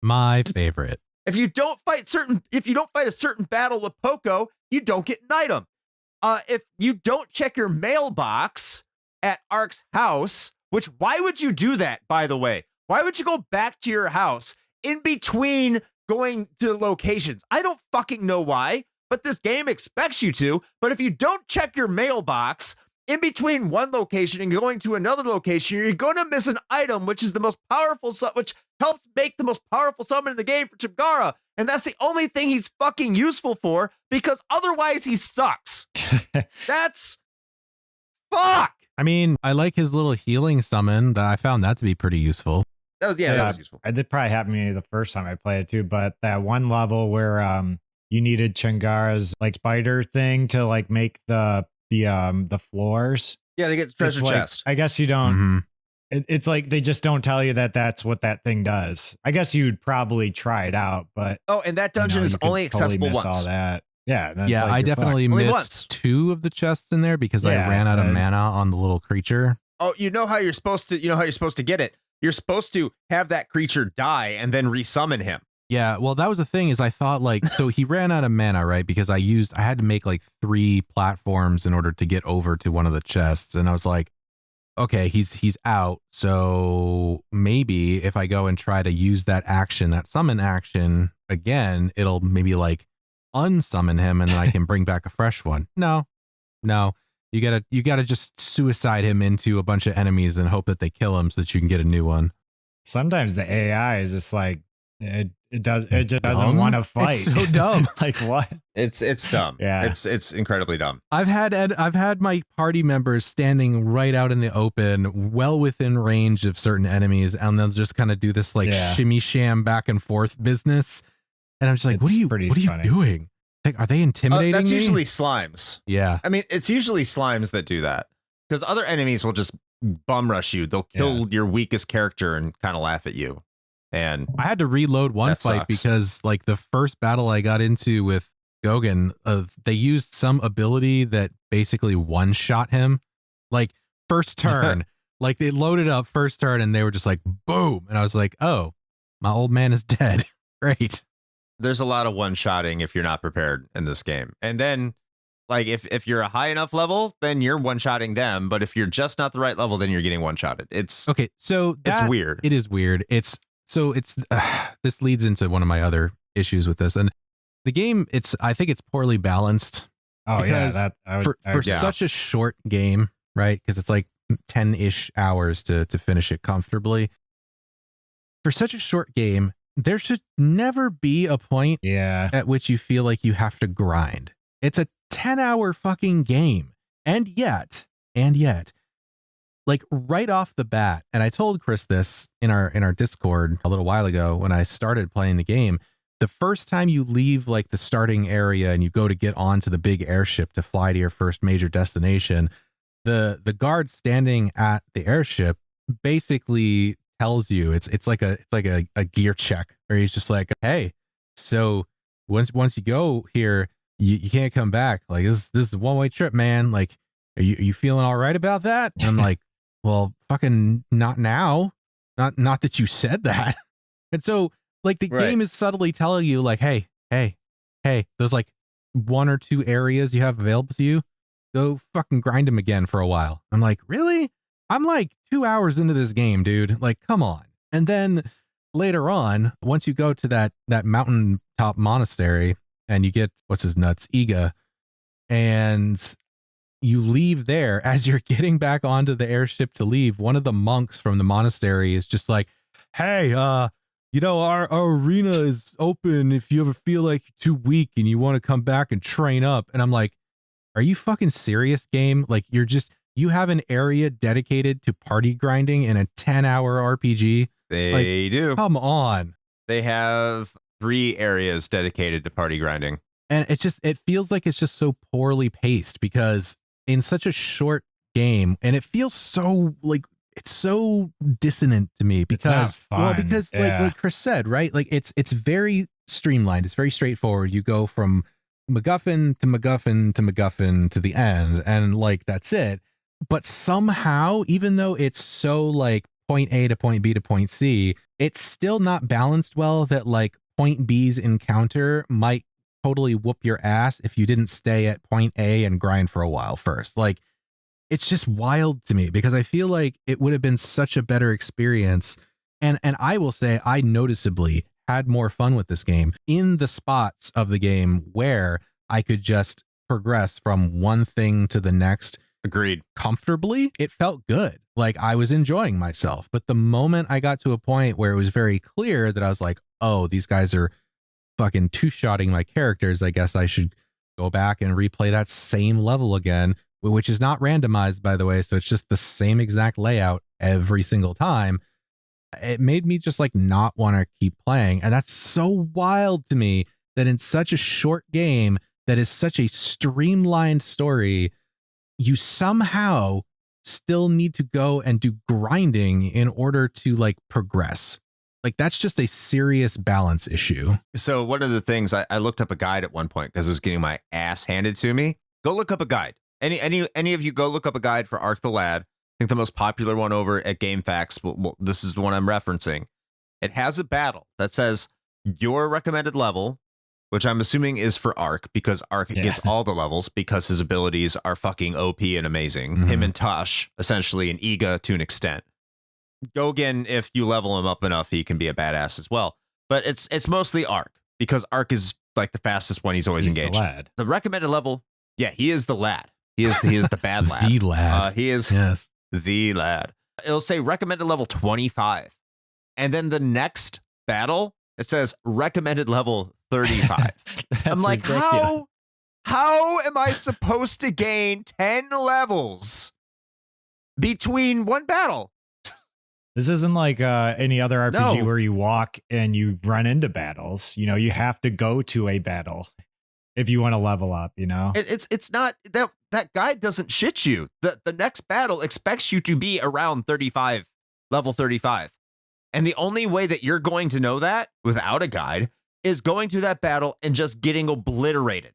My favorite. If you don't fight a certain battle with Poco, you don't get an item. If you don't check your mailbox at Ark's house, which, why would you do that, by the way? Why would you go back to your house in between going to locations? I don't fucking know why, but this game expects you to. But if you don't check your mailbox in between one location and going to another location, you're going to miss an item, which is the most powerful, which helps make the most powerful summon in the game for Chimgara. And that's the only thing he's fucking useful for, because otherwise he sucks. That's fuck. I mean, I like his little healing summon. I found that to be pretty useful. That was useful. It did probably happen to me the first time I played it too, but that one level where you needed Changara's like spider thing to like make the floors. Yeah, they get the treasure chest. I guess you don't. It's like they just don't tell you that that's what that thing does. I guess you'd probably try it out, but and that dungeon is only accessible once. All that. Yeah, yeah, I definitely missed 2 of the chests in there because I ran out of mana on the little creature. Oh, you know how you're supposed to get it. You're supposed to have that creature die and then resummon him. Yeah, well, that was the thing is I thought like, so he ran out of mana, right? Because I had to make like 3 platforms in order to get over to one of the chests. And I was like, okay, he's out. So maybe if I go and try to use that action, that summon action again, it'll maybe like unsummon him and then I can bring back a fresh one. No. You gotta just suicide him into a bunch of enemies and hope that they kill him so that you can get a new one. Sometimes the AI is just like it just doesn't Dumb? want to fight. It's so dumb. Like what? It's dumb. Yeah. It's incredibly dumb. I've had my party members standing right out in the open, well within range of certain enemies, and they'll just kind of do this like shimmy sham back and forth business. And I'm just like, what are you doing? Like, are they intimidating That's me? usually slimes. Yeah. I mean, it's usually slimes that do that because other enemies will just bum rush you. They'll kill your weakest character and kind of laugh at you. And I had to reload one fight because like the first battle I got into with Goguen, they used some ability that basically one-shot him. Like first turn, like they loaded up first turn and they were just like, boom. And I was like, oh, my old man is dead. Great. There's a lot of one-shotting if you're not prepared in this game. And then like if you're a high enough level, then you're one-shotting them. But if you're just not the right level, then you're getting one-shotted. It's okay. So it's weird. It is weird. So this leads into one of my other issues with this, and the game. I think it's poorly balanced. Oh yeah, for such a short game, right? Because it's like 10-ish hours to finish it comfortably. For such a short game, there should never be a point at which you feel like you have to grind. It's a 10-hour fucking game, and yet. Like right off the bat, and I told Chris this in our Discord a little while ago when I started playing the game, the first time you leave like the starting area and you go to get onto the big airship to fly to your first major destination, the guard standing at the airship basically tells you it's like a gear check, where he's just like, hey, so once you go here, you can't come back. Like this is a one-way trip, man. Like, are you feeling all right about that? And I'm like, well, fucking not now. Not that you said that. And so like the game is subtly telling you like, hey, there's like 1 or 2 areas you have available to you. Go fucking grind them again for a while. I'm like, really? I'm like 2 hours into this game, dude. Like, come on. And then later on, once you go to that mountaintop monastery and you get what's his nuts, Iga, and you leave there, as you're getting back onto the airship to leave, one of the monks from the monastery is just like, hey, our arena is open if you ever feel like you're too weak and you want to come back and train up. And I'm like, are you fucking serious, game? Like, you have an area dedicated to party grinding in a 10-hour RPG? They do. Come on. They have 3 areas dedicated to party grinding. And it feels like it's just so poorly paced because in such a short game, and it feels so like it's so dissonant to me because like Chris said, right? Like it's very streamlined. It's very straightforward. You go from MacGuffin to MacGuffin to MacGuffin to the end, and like that's it. But somehow, even though it's so like point A to point B to point C, it's still not balanced well that like point B's encounter might totally whoop your ass if you didn't stay at point A and grind for a while first. Like, it's just wild to me because I feel like it would have been such a better experience. And I will say I noticeably had more fun with this game in the spots of the game where I could just progress from one thing to the next. Agreed. Comfortably. It felt good. Like I was enjoying myself. But the moment I got to a point where it was very clear that I was like, oh, these guys are fucking two-shotting my characters, I guess I should go back and replay that same level again, which is not randomized, by the way, so it's just the same exact layout every single time. It made me just like not want to keep playing. And that's so wild to me that in such a short game that is such a streamlined story, you somehow still need to go and do grinding in order to like progress. Like that's just a serious balance issue. So one of the things I looked up a guide at one point because I was getting my ass handed to me. Go look up a guide. Any of you go look up a guide for Arc the Lad. I think the most popular one over at GameFAQs. Well, this is the one I'm referencing. It has a battle that says your recommended level, which I'm assuming is for Ark, because Ark gets all the levels because his abilities are fucking OP and amazing. Mhm. Him and Tosh, essentially, and Iga to an extent. Gogan, if you level him up enough, he can be a badass as well. But it's mostly Ark, because Ark is like the fastest one. He's always engaged. The lad. The recommended level, yeah, he is the lad. He is the bad lad. The lad. He is Yes. the lad. It'll say recommended level 25. And then the next battle, it says recommended level 35. I'm like, ridiculous. how am I supposed to gain 10 levels between one battle? This isn't like any other RPG No. where you walk and you run into battles. You know, you have to go to a battle if you want to level up, you know? It's not that guide doesn't shit you. The next battle expects you to be around 35, level 35. And the only way that you're going to know that without a guide is going to that battle and just getting obliterated.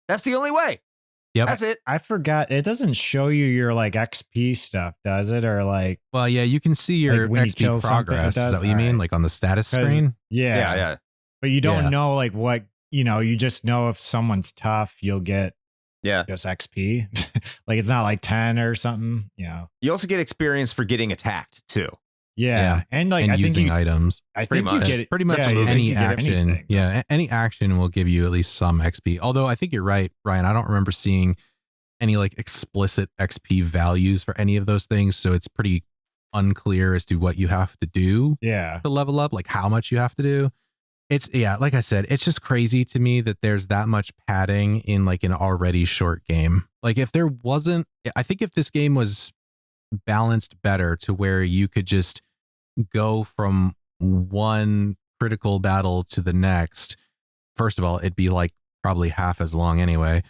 That's the only way. Yep. That's it. I forgot. It doesn't show you your like XP stuff, does it? Or like, Well, yeah, you can see your Like when you kill XP something, it progress. Is does? that what you mean? Alright. Like on the status 'cause- screen? yeah. But you don't Yeah. know like what, you know, you just know if someone's tough, you'll get Yeah. just XP. Like it's not like 10 or something, you know? You also get experience for getting attacked too. Yeah. Yeah. And like, And I think using items. I Pretty think you much. get it. Pretty much yeah, I think any you get action. anything. Any action will give you at least some XP. Although I think you're right, Ryan. I don't remember seeing any like explicit XP values for any of those things. So it's pretty unclear as to what you have to do Yeah. to level up, like how much you have to do. It's like I said, it's just crazy to me that there's that much padding in like an already short game. Like if there wasn't, I think if this game was balanced better to where you could just go from one critical battle to the next, first of all, it'd be like probably half as long anyway.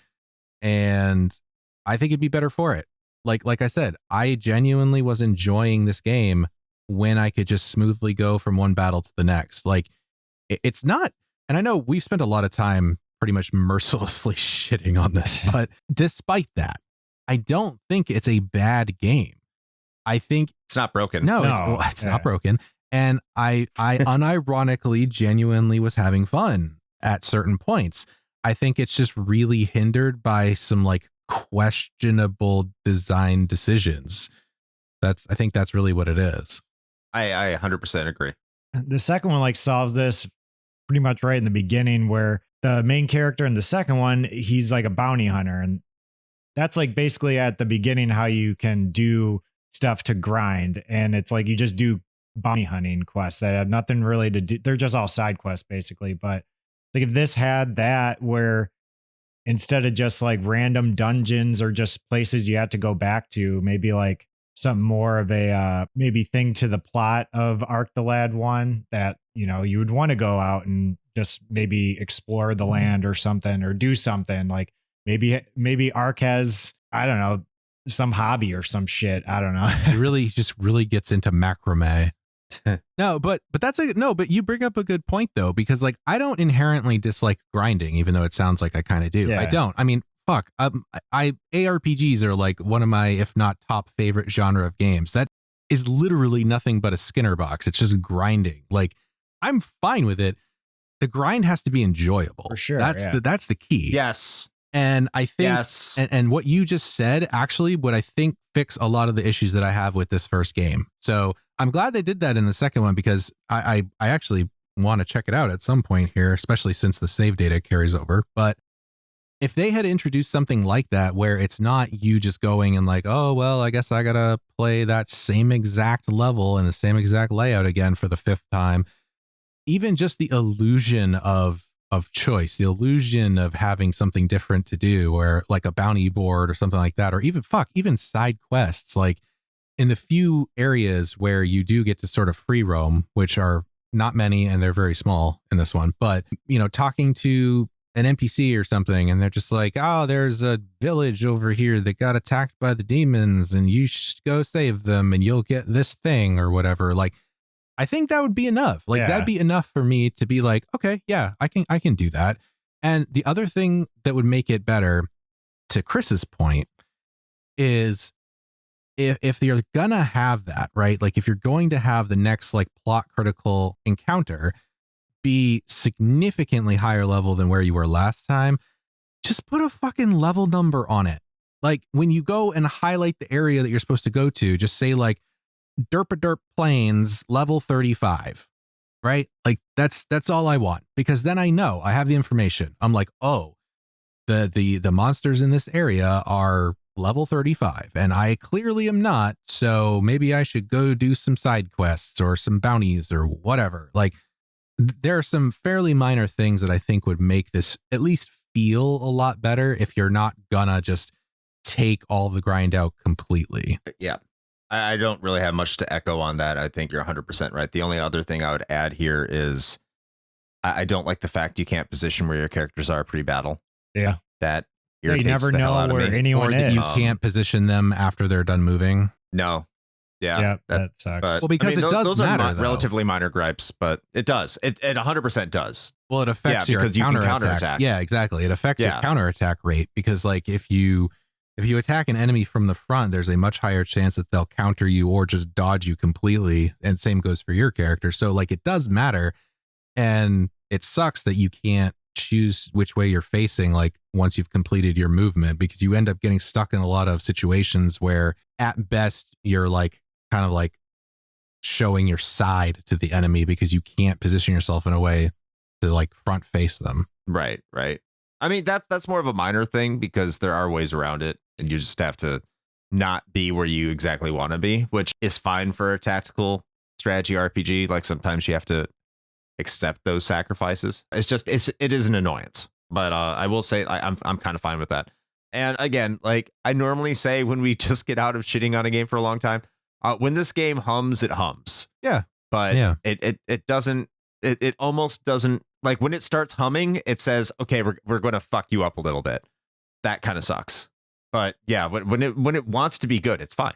And I think it'd be better for it. Like I said, I genuinely was enjoying this game when I could just smoothly go from one battle to the next. Like it's not, and I know we've spent a lot of time pretty much mercilessly shitting on this, but despite that, I don't think it's a bad game. I think It's not broken. no, No, it's yeah. not broken. And I unironically, genuinely was having fun at certain points. I think it's just really hindered by some like questionable design decisions. I think that's really what it is. I 100% agree. The second one like solves this pretty much right in the beginning, where the main character in the second one, he's like a bounty hunter, and that's like basically at the beginning how you can do stuff to grind. And it's like you just do bounty hunting quests that have nothing really to do. They're just all side quests basically. But like if this had that, where instead of just like random dungeons or just places you have to go back to, maybe like something more of a maybe thing to the plot of Ark the Lad 1, that, you know, you would want to go out and just maybe explore the land or something, or do something like maybe Ark has, I don't know, some hobby or some shit. I don't know. It really just really gets into macrame. No, but you bring up a good point though, because like I don't inherently dislike grinding, even though it sounds like I kind of do. Yeah. I don't. I mean, fuck. I ARPGs are like one of my, if not top favorite genre of games. That is literally nothing but a Skinner box. It's just grinding. Like I'm fine with it. The grind has to be enjoyable. For sure, That's yeah. that's the key. Yes. And I think, Yes. and what you just said actually would, I think, fix a lot of the issues that I have with this first game. So I'm glad they did that in the second one, because I actually want to check it out at some point here, especially since the save data carries over. But if they had introduced something like that, where it's not you just going and like, oh, well, I guess I got to play that same exact level and the same exact layout again for the fifth time, even just the illusion of choice, the illusion of having something different to do, or like a bounty board or something like that, or even side quests, like in the few areas where you do get to sort of free roam, which are not many and they're very small in this one, but you know, talking to an NPC or something and they're just like, oh, there's a village over here that got attacked by the demons and you should go save them and you'll get this thing or whatever. Like, I think that would be enough. Like that'd be enough for me to be like, okay, yeah, I can do that. And the other thing that would make it better, to Chris's point, is if you're gonna have that, right? Like if you're going to have the next like plot critical encounter, be significantly higher level than where you were last time, just put a fucking level number on it. Like when you go and highlight the area that you're supposed to go to, just say like Derp Plains level 35, right? Like that's all I want, because then I know I have the information. I'm like, oh, the monsters in this area are level 35 and I clearly am not. So maybe I should go do some side quests or some bounties or whatever. Like there are some fairly minor things that I think would make this at least feel a lot better if you're not gonna just take all the grind out completely. Yeah. I don't really have much to echo on that. I think you're 100% right. The only other thing I would add here is I don't like the fact you can't position where your characters are pre-battle. Yeah. That You irritates never the hell know out of where me. anyone Or that is. you can't position them after they're done moving. No. Yeah. Yeah, that sucks. But, Well, because it does those matter, are though. relatively minor gripes, but it does. It 100% does. Well, it affects Yeah, your because you can counterattack. counterattack. Yeah, exactly. It affects your Yeah. counterattack rate, because like if you attack an enemy from the front, there's a much higher chance that they'll counter you or just dodge you completely. And same goes for your character. So like it does matter. And it sucks that you can't choose which way you're facing like once you've completed your movement, because you end up getting stuck in a lot of situations where at best you're like kind of like showing your side to the enemy because you can't position yourself in a way to like front face them. Right. I mean, that's more of a minor thing because there are ways around it, and you just have to not be where you exactly want to be, which is fine for a tactical strategy RPG. Like sometimes you have to accept those sacrifices. It is an annoyance, but I will say I'm kind of fine with that. And again, like I normally say when we just get out of shitting on a game for a long time, when this game hums, it hums. Yeah. But Yeah. it doesn't. It almost doesn't. Like when it starts humming, it says, "Okay, we're going to fuck you up a little bit." That kind of sucks. But yeah, when it wants to be good, it's fine.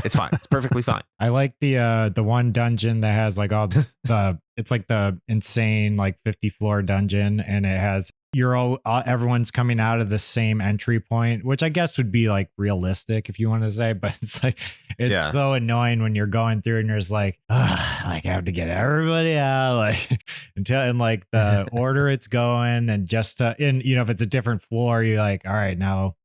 It's fine. It's perfectly fine. I like the one dungeon that has like all the it's like the insane like 50 floor dungeon, and it has everyone's coming out of the same entry point, which I guess would be like realistic if you want to say, but it's like it's so annoying when you're going through and you're just like I have to get everybody out like until in like the order it's going, and just if it's a different floor, you're like, all right, now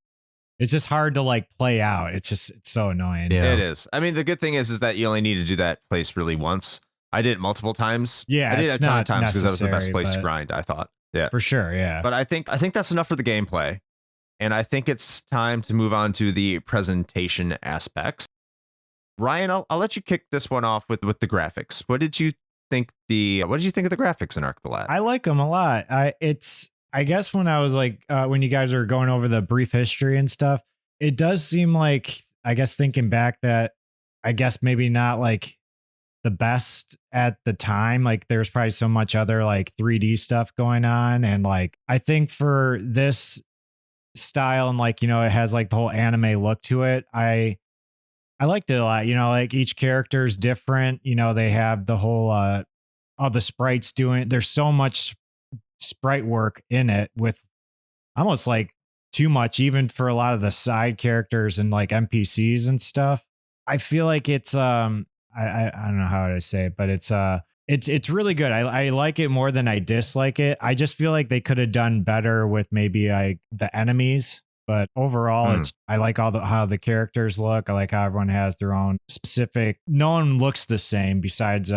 it's just hard to like play out. It's so annoying. Yeah. It is. I mean, the good thing is that you only need to do that place really once. I did it multiple times. Yeah, I did it it's a ton of not times because that was the best necessary, place to but- grind, I thought. Yeah. For sure, yeah. But I think that's enough for the gameplay. And I think it's time to move on to the presentation aspects. Ryan, I'll let you kick this one off with the graphics. What did you think of the graphics in Ark the Lad? I like them a lot. I guess when I was like when you guys are going over the brief history and stuff, it does seem like, I guess thinking back, that I guess maybe not like the best at the time. Like there's probably so much other like 3D stuff going on, and like I think for this style and like, it has like the whole anime look to it, I liked it a lot. Like each character's different. They have the whole all the sprites doing, there's so much sprite work in it, with almost like too much even for a lot of the side characters and like NPCs and stuff. I feel like it's I don't know how to say it, but it's really good. I like it more than I dislike it. I just feel like they could have done better with maybe like the enemies, but overall I like how the characters look. I like how everyone has their own specific, no one looks the same besides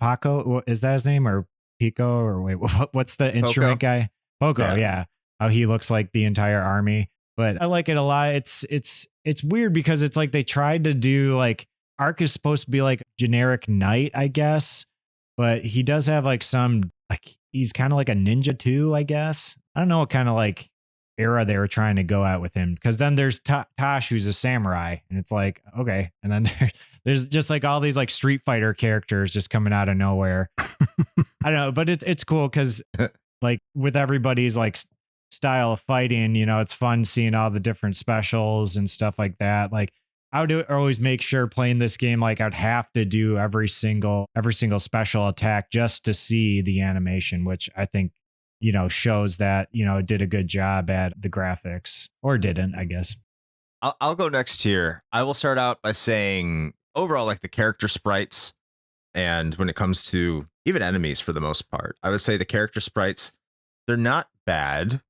Paco. Is that his name? Or Pico? Or wait, what's the instrument guy? Poco, yeah. How he looks like the entire army. But I like it a lot. It's weird because it's like they tried to do like, Ark is supposed to be like generic knight, I guess, but he does have like some, like he's kind of like a ninja too, I guess. I don't know what kind of like era they were trying to go at with him, because then there's Tosh, who's a samurai, and it's like, okay, and then there's just like all these like Street Fighter characters just coming out of nowhere. I don't know, but it's cool because like with everybody's like style of fighting, it's fun seeing all the different specials and stuff like that. Like I would always make sure playing this game, like I'd have to do every single special attack just to see the animation, which I think, shows that, it did a good job at the graphics, or didn't, I guess. I'll go next here. I will start out by saying overall, like the character sprites, and when it comes to even enemies for the most part. I would say the character sprites, they're not bad.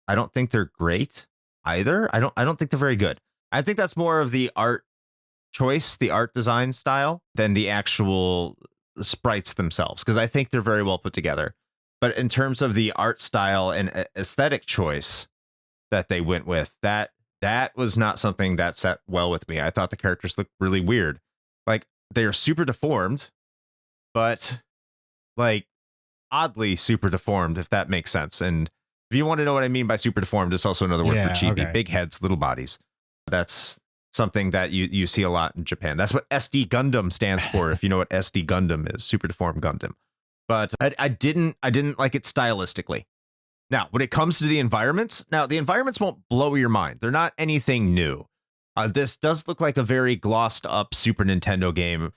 I don't think they're great either. I don't think they're very good. I think that's more of the art choice, the art design style, than the actual sprites themselves, because I think they're very well put together. But in terms of the art style and aesthetic choice that they went with, that was not something that sat well with me. I thought the characters looked really weird. Like, they are super deformed, but like oddly super deformed, if that makes sense. And if you want to know what I mean by super deformed, it's also another word for chibi. Okay. Big heads, little bodies. That's something that you see a lot in Japan. That's what SD Gundam stands for. If you know what SD Gundam is, super deformed Gundam. But I didn't like it stylistically. Now, when it comes to the environments, the environments won't blow your mind. They're not anything new. This does look like a very glossed up Super Nintendo game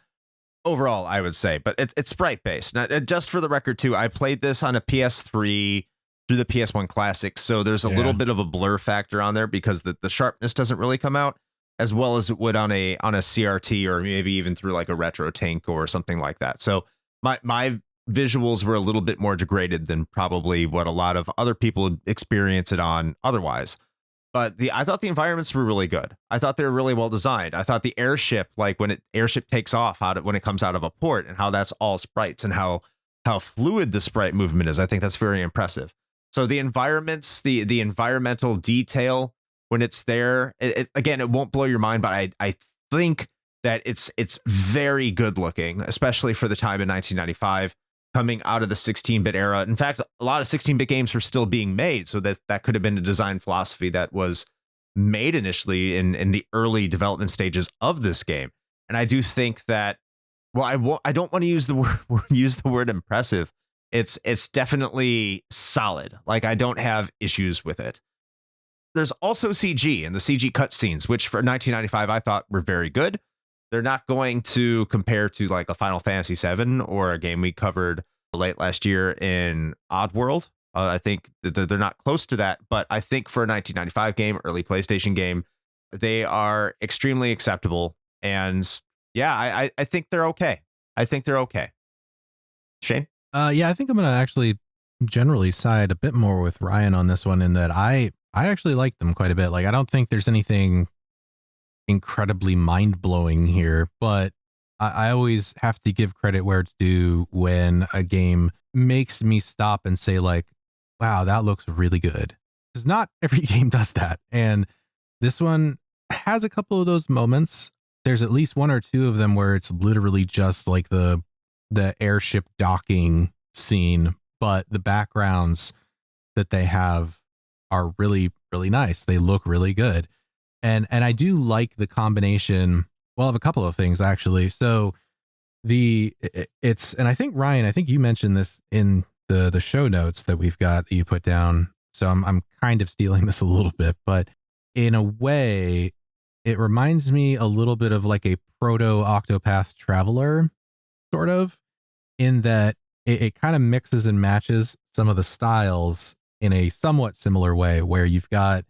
overall, I would say, but it's sprite based. Now, just for the record too, I played this on a PS3 through the PS1 Classic, so there's a little bit of a blur factor on there because the sharpness doesn't really come out as well as it would on a CRT or maybe even through like a retro tank or something like that. So my visuals were a little bit more degraded than probably what a lot of other people experience it on otherwise. But I thought the environments were really good. I thought they were really well designed. I thought the airship, like when airship takes off, when it comes out of a port, and how that's all sprites and how fluid the sprite movement is. I think that's very impressive. So the environments, the environmental detail when it's there, again, it won't blow your mind, but I think that it's very good looking, especially for the time in 1995. Coming out of the 16-bit era. In fact, a lot of 16-bit games were still being made, so that could have been a design philosophy that was made initially in the early development stages of this game. And I do think that, well, I don't want to use the word impressive. It's definitely solid. Like, I don't have issues with it. There's also CG and the CG cutscenes, which for 1995 I thought were very good. They're not going to compare to like a Final Fantasy VII or a game we covered late last year in Oddworld. I think they're not close to that, but I think for a 1995 game, early PlayStation game, they are extremely acceptable. And yeah, I think they're okay. I think they're okay. Shane? Yeah, I think I'm going to actually generally side a bit more with Ryan on this one in that I actually like them quite a bit. Like, I don't think there's anything incredibly mind-blowing here, but I always have to give credit where it's due when a game makes me stop and say like, wow, that looks really good, because not every game does that, and this one has a couple of those moments. There's at least one or two of them where it's literally just like the airship docking scene, but the backgrounds that they have are really, really nice. They look really good. And I do like the combination, well, of a couple of things actually. So and I think Ryan, I think you mentioned this in the show notes that we've got that you put down. So I'm kind of stealing this a little bit, but in a way, it reminds me a little bit of like a proto Octopath Traveler, sort of, in that it kind of mixes and matches some of the styles in a somewhat similar way, where you've got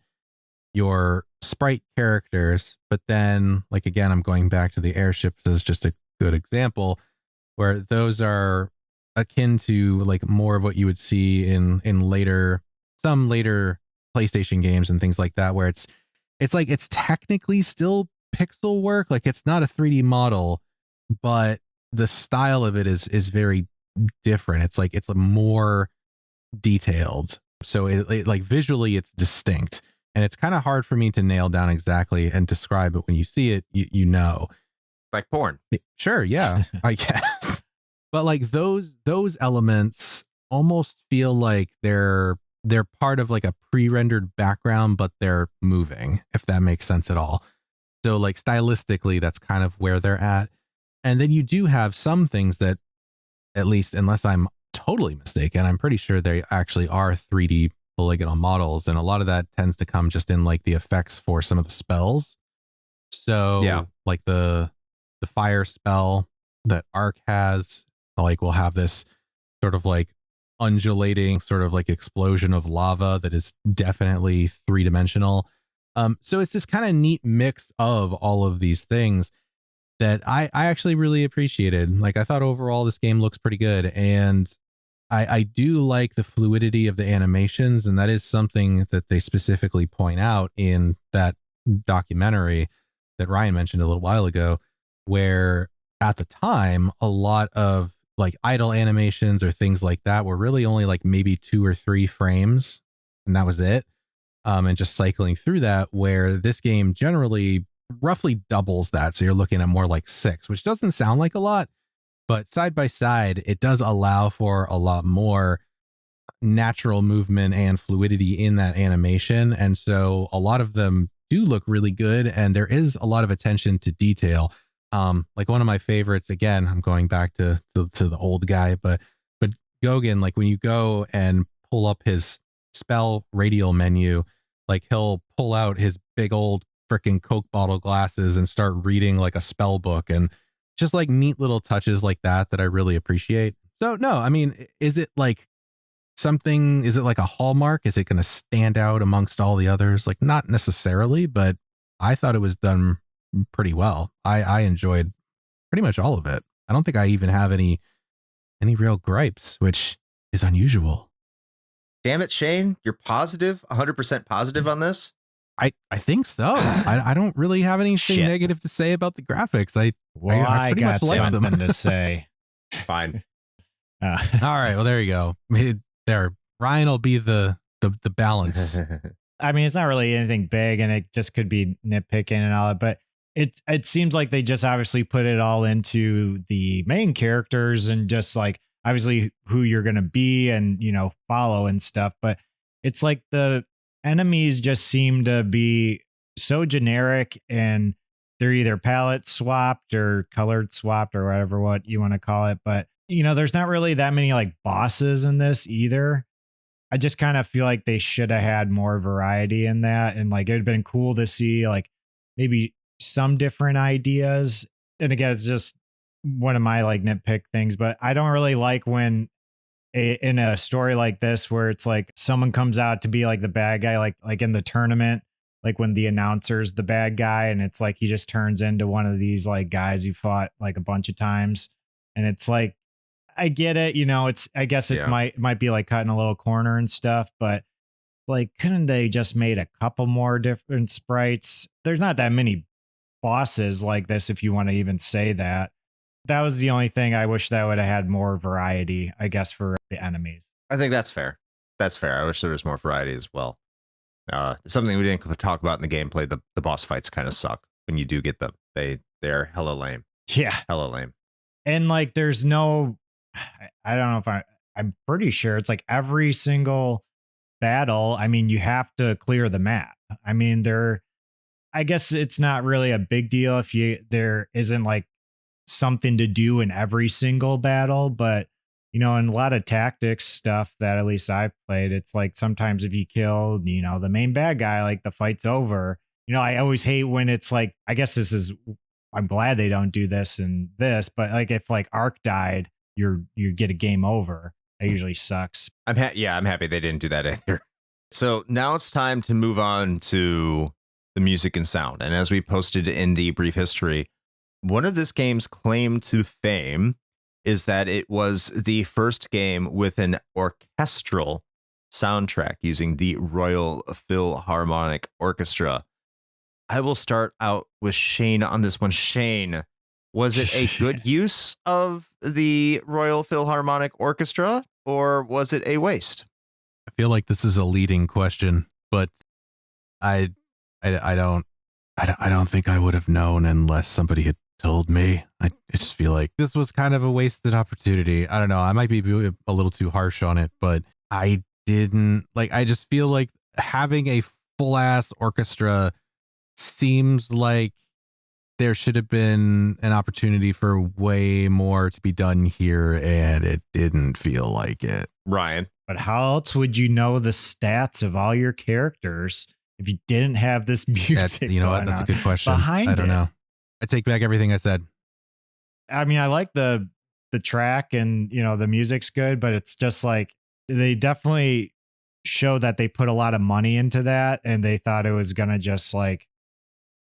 your sprite characters, but then, like, again, I'm going back to the airships as just a good example, where those are akin to like more of what you would see in some later PlayStation games and things like that, where it's like it's technically still pixel work, like it's not a 3D model, but the style of it is very different. It's like it's more detailed, so it like visually it's distinct. And it's kind of hard for me to nail down exactly and describe it. When you see it, you know. Like porn. Sure, yeah, I guess. But like those elements almost feel like they're part of like a pre-rendered background, but they're moving, if that makes sense at all. So like stylistically, that's kind of where they're at. And then you do have some things that, at least unless I'm totally mistaken, I'm pretty sure they actually are 3D polygonal models, and a lot of that tends to come just in like the effects for some of the spells. So yeah, like the fire spell that Arc has, like, will have this sort of like undulating sort of like explosion of lava that is definitely 3-dimensional. So it's this kind of neat mix of all of these things that I actually really appreciated. Like, I thought overall this game looks pretty good, and I do like the fluidity of the animations, and that is something that they specifically point out in that documentary that Ryan mentioned a little while ago, where at the time, a lot of like idle animations or things like that were really only like maybe 2 or 3 frames, and that was it. And just cycling through that, where this game generally roughly doubles that. So you're looking at more like 6, which doesn't sound like a lot, but side by side, it does allow for a lot more natural movement and fluidity in that animation. And so a lot of them do look really good, and there is a lot of attention to detail. Like one of my favorites, again, I'm going back to the old guy, but Gauguin, like when you go and pull up his spell radial menu, like he'll pull out his big old freaking Coke bottle glasses and start reading like a spell book, and just like neat little touches like that I really appreciate. So no, I mean, is it like a hallmark? Is it going to stand out amongst all the others? Like, not necessarily, but I thought it was done pretty well. I enjoyed pretty much all of it. I don't think I even have any real gripes, which is unusual. Damn it, Shane, you're positive, 100% positive on this? I think so. I don't really have anything negative to say about the graphics. I pretty got much like something them. to say. Fine. All right. Well, there you go. There, Ryan will be the balance. I mean, it's not really anything big, and it just could be nitpicking and all that, but it seems like they just obviously put it all into the main characters and just like obviously who you're going to be and, you know, follow and stuff. But it's like the enemies just seem to be so generic, and they're either palette swapped or colored swapped or whatever, what you want to call it. But, you know, there's not really that many like bosses in this either. I just kind of feel like they should have had more variety in that. And like, it'd been cool to see like maybe some different ideas. And again, it's just one of my like nitpick things, but I don't really like when in a story like this, where it's like someone comes out to be like the bad guy, like in the tournament, like when the announcer's the bad guy, and it's like he just turns into one of these like guys you fought like a bunch of times. And it's like, I get it, you know, I guess it might be like cutting a little corner and stuff, but like, couldn't they just made a couple more different sprites? There's not that many bosses like this, if you want to even say that. That was the only thing I wish that would have had more variety, I guess, for the enemies. I think that's fair. That's fair. I wish there was more variety as well. Something we didn't talk about in the gameplay, the boss fights kind of suck when you do get them. They're hella lame. Yeah. Hella lame. And like, there's no, I don't know if I'm pretty sure it's like every single battle, I mean, you have to clear the map. I mean, I guess it's not really a big deal if there isn't like something to do in every single battle, but you know, in a lot of tactics stuff that at least I've played, it's like sometimes if you kill, you know, the main bad guy, like the fight's over. You know, I always hate when it's like, I guess I'm glad they don't do this in this, but like if like Ark died, you get a game over. It usually sucks. I'm happy they didn't do that either. So now it's time to move on to the music and sound. And as we posted in the brief history, one of this game's claim to fame is that it was the first game with an orchestral soundtrack using the Royal Philharmonic Orchestra. I will start out with Shane on this one. Shane, was it a good use of the Royal Philharmonic Orchestra, or was it a waste? I feel like this is a leading question, but I don't think I would have known unless somebody had told me. I just feel like this was kind of a wasted opportunity. I don't know. I might be a little too harsh on it, but I didn't like, I just feel like having a full ass orchestra seems like there should have been an opportunity for way more to be done here, and it didn't feel like it. Ryan. But how else would you know the stats of all your characters if you didn't have this music? You know what? That's a good question. I don't know. I take back everything I said. I mean, I like the track, and you know, the music's good, but it's just like they definitely show that they put a lot of money into that, and they thought it was gonna just like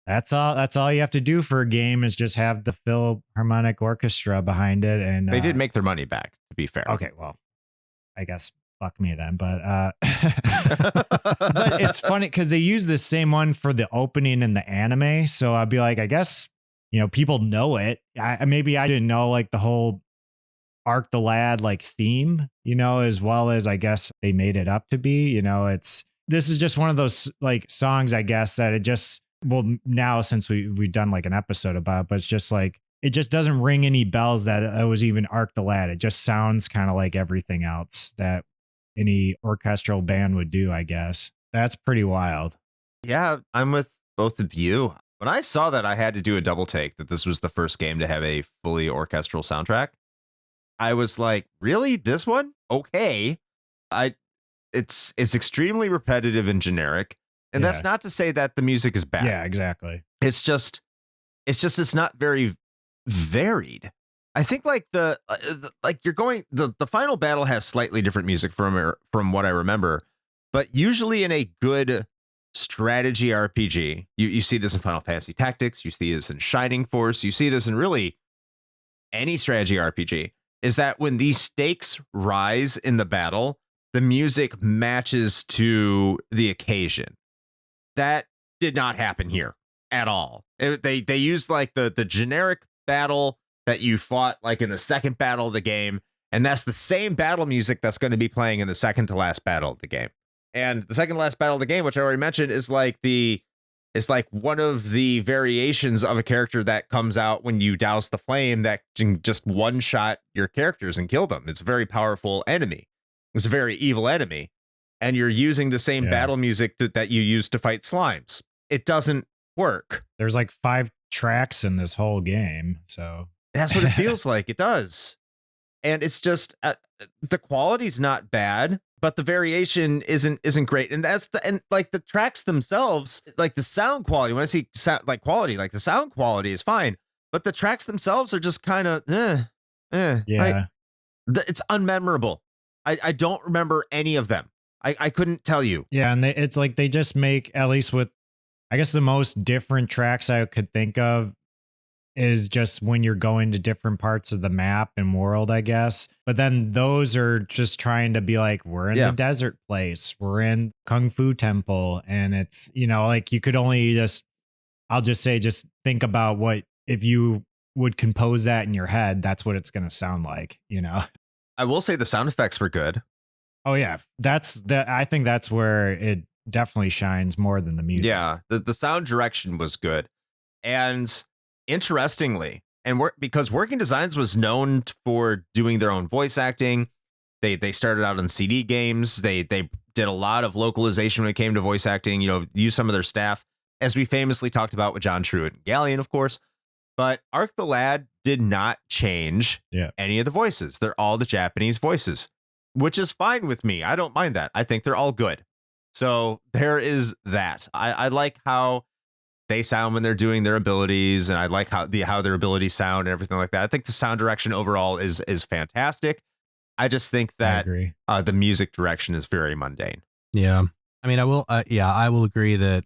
That's all you have to do for a game is just have the Philharmonic Orchestra behind it. And They did make their money back, to be fair. okay, well, I guess fuck me then, but but it's funny because they use the same one for the opening in the anime. So I'd be like, I guess, people know it. Maybe I didn't know like the whole Arc the Lad like theme, as well as I guess they made it up to be. This is just one of those like songs, I guess, that it just, well, now since we've done like an episode about it, but it's just like, it just doesn't ring any bells that it was even Arc the Lad. It just sounds kind of like everything else that any orchestral band would do, I guess. That's pretty wild. Yeah, I'm with both of you. When I saw that I had to do a double take that this was the first game to have a fully orchestral soundtrack, I was like, really? This one? Okay. It's extremely repetitive and generic. And that's not to say that the music is bad. Yeah, exactly. It's it's not very varied. I think like the final battle has slightly different music from what I remember, but usually in a good strategy RPG, you see this in Final Fantasy Tactics, you see this in Shining Force, you see this in really any strategy RPG, is that when these stakes rise in the battle, the music matches to the occasion. That did not happen here at all. They used like the generic battle that you fought like in the second battle of the game, and that's the same battle music that's going to be playing in the second to last battle of the game. And the second to last battle of the game, which I already mentioned, is like one of the variations of a character that comes out when you douse the flame that can just one shot your characters and kill them. It's a very powerful enemy. It's a very evil enemy. And you're using the same battle music that you use to fight slimes. It doesn't work. There's like 5 tracks in this whole game. So that's what it feels like. It does. And it's just the quality's not bad, but the variation isn't great. And like the tracks themselves, like the sound quality, when I see quality, like the sound quality is fine, but the tracks themselves are just kind of yeah. It's unmemorable. I don't remember any of them. I couldn't tell you. Yeah, and it's like they just make, at least with, I guess the most different tracks I could think of is just when you're going to different parts of the map and world, I guess. But then those are just trying to be like, we're in the desert place, we're in Kung Fu Temple, and it's, like you could only I'll just say, just think about what, if you would compose that in your head, that's what it's going to sound like, I will say the sound effects were good. Oh yeah, I think that's where it definitely shines more than the music. Yeah, the sound direction was good, and interestingly, because Working Designs was known for doing their own voice acting. They started out in CD games. They did a lot of localization when it came to voice acting. Used some of their staff, as we famously talked about with John Truitt and Galleon, of course. But Arc the Lad did not change any of the voices. They're all the Japanese voices, which is fine with me. I don't mind that. I think they're all good. So there is that. I like how they sound when they're doing their abilities, and I like how their abilities sound and everything like that. I think the sound direction overall is fantastic. I just think that the music direction is very mundane. Yeah. I mean, I will agree that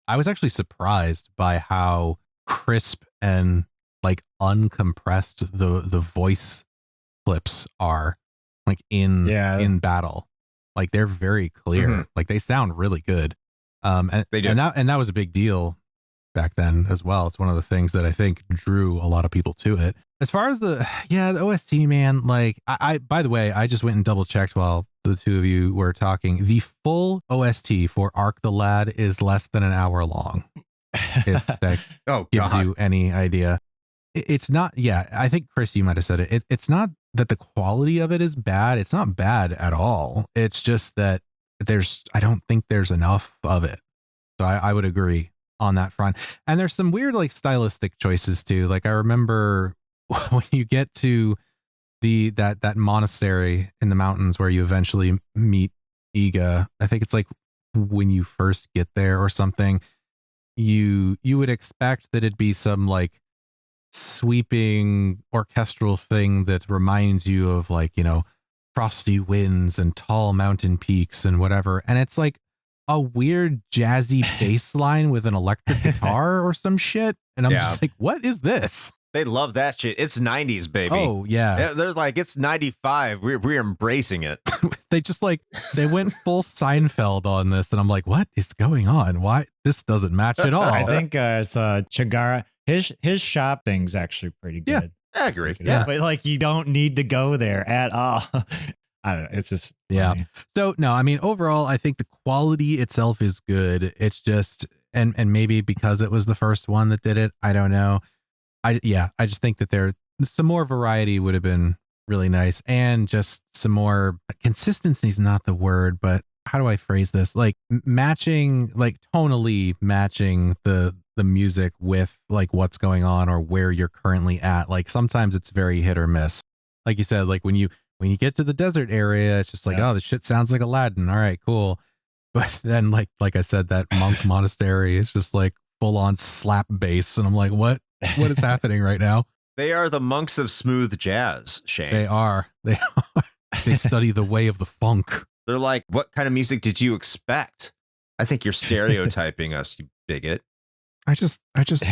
I was actually surprised by how crisp and like uncompressed the voice clips are, like in battle. Like they're very clear. Mm-hmm. Like they sound really good. And they do. And that was a big deal back then as well. It's one of the things that I think drew a lot of people to it. As far as the OST, man, like I by the way, I just went and double checked while the two of you were talking. The full OST for Arc the Lad is less than an hour long. If that gives you any idea. It's not, I think Chris, you might have said it. It's not that the quality of it is bad. It's not bad at all. It's just that I don't think there's enough of it. So I would agree on that front. And there's some weird like stylistic choices too. Like I remember when you get to that monastery in the mountains where you eventually meet Iga, I think it's like when you first get there or something, you would expect that it'd be some like sweeping orchestral thing that reminds you of like, frosty winds and tall mountain peaks and whatever. And it's like a weird jazzy bass line with an electric guitar or some shit. And I'm just like, what is this? They love that shit. It's 90s, baby. Oh, yeah. There's like, it's 95. We're embracing it. They just like, they went full Seinfeld on this. And I'm like, what is going on? Why? This doesn't match at all. I think it's Chigara. His shop thing's actually pretty good. Yeah, I agree. Yeah. But like, you don't need to go there at all. I don't know. It's just funny. So no, I mean, overall, I think the quality itself is good. It's just, and maybe because it was the first one that did it, I don't know. I just think that there some more variety would have been really nice, and just some more consistency is not the word, but how do I phrase this? Like matching, like tonally matching the music with like what's going on or where you're currently at. Like sometimes it's very hit or miss. Like you said, like when you get to the desert area, it's just like, oh, this shit sounds like Aladdin. All right, cool. But then like I said, that monk monastery is just like full on slap bass. And I'm like, what is happening right now? They are the monks of smooth jazz, Shane. They are. They study the way of the funk. They're like, what kind of music did you expect? I think you're stereotyping us, you bigot. I just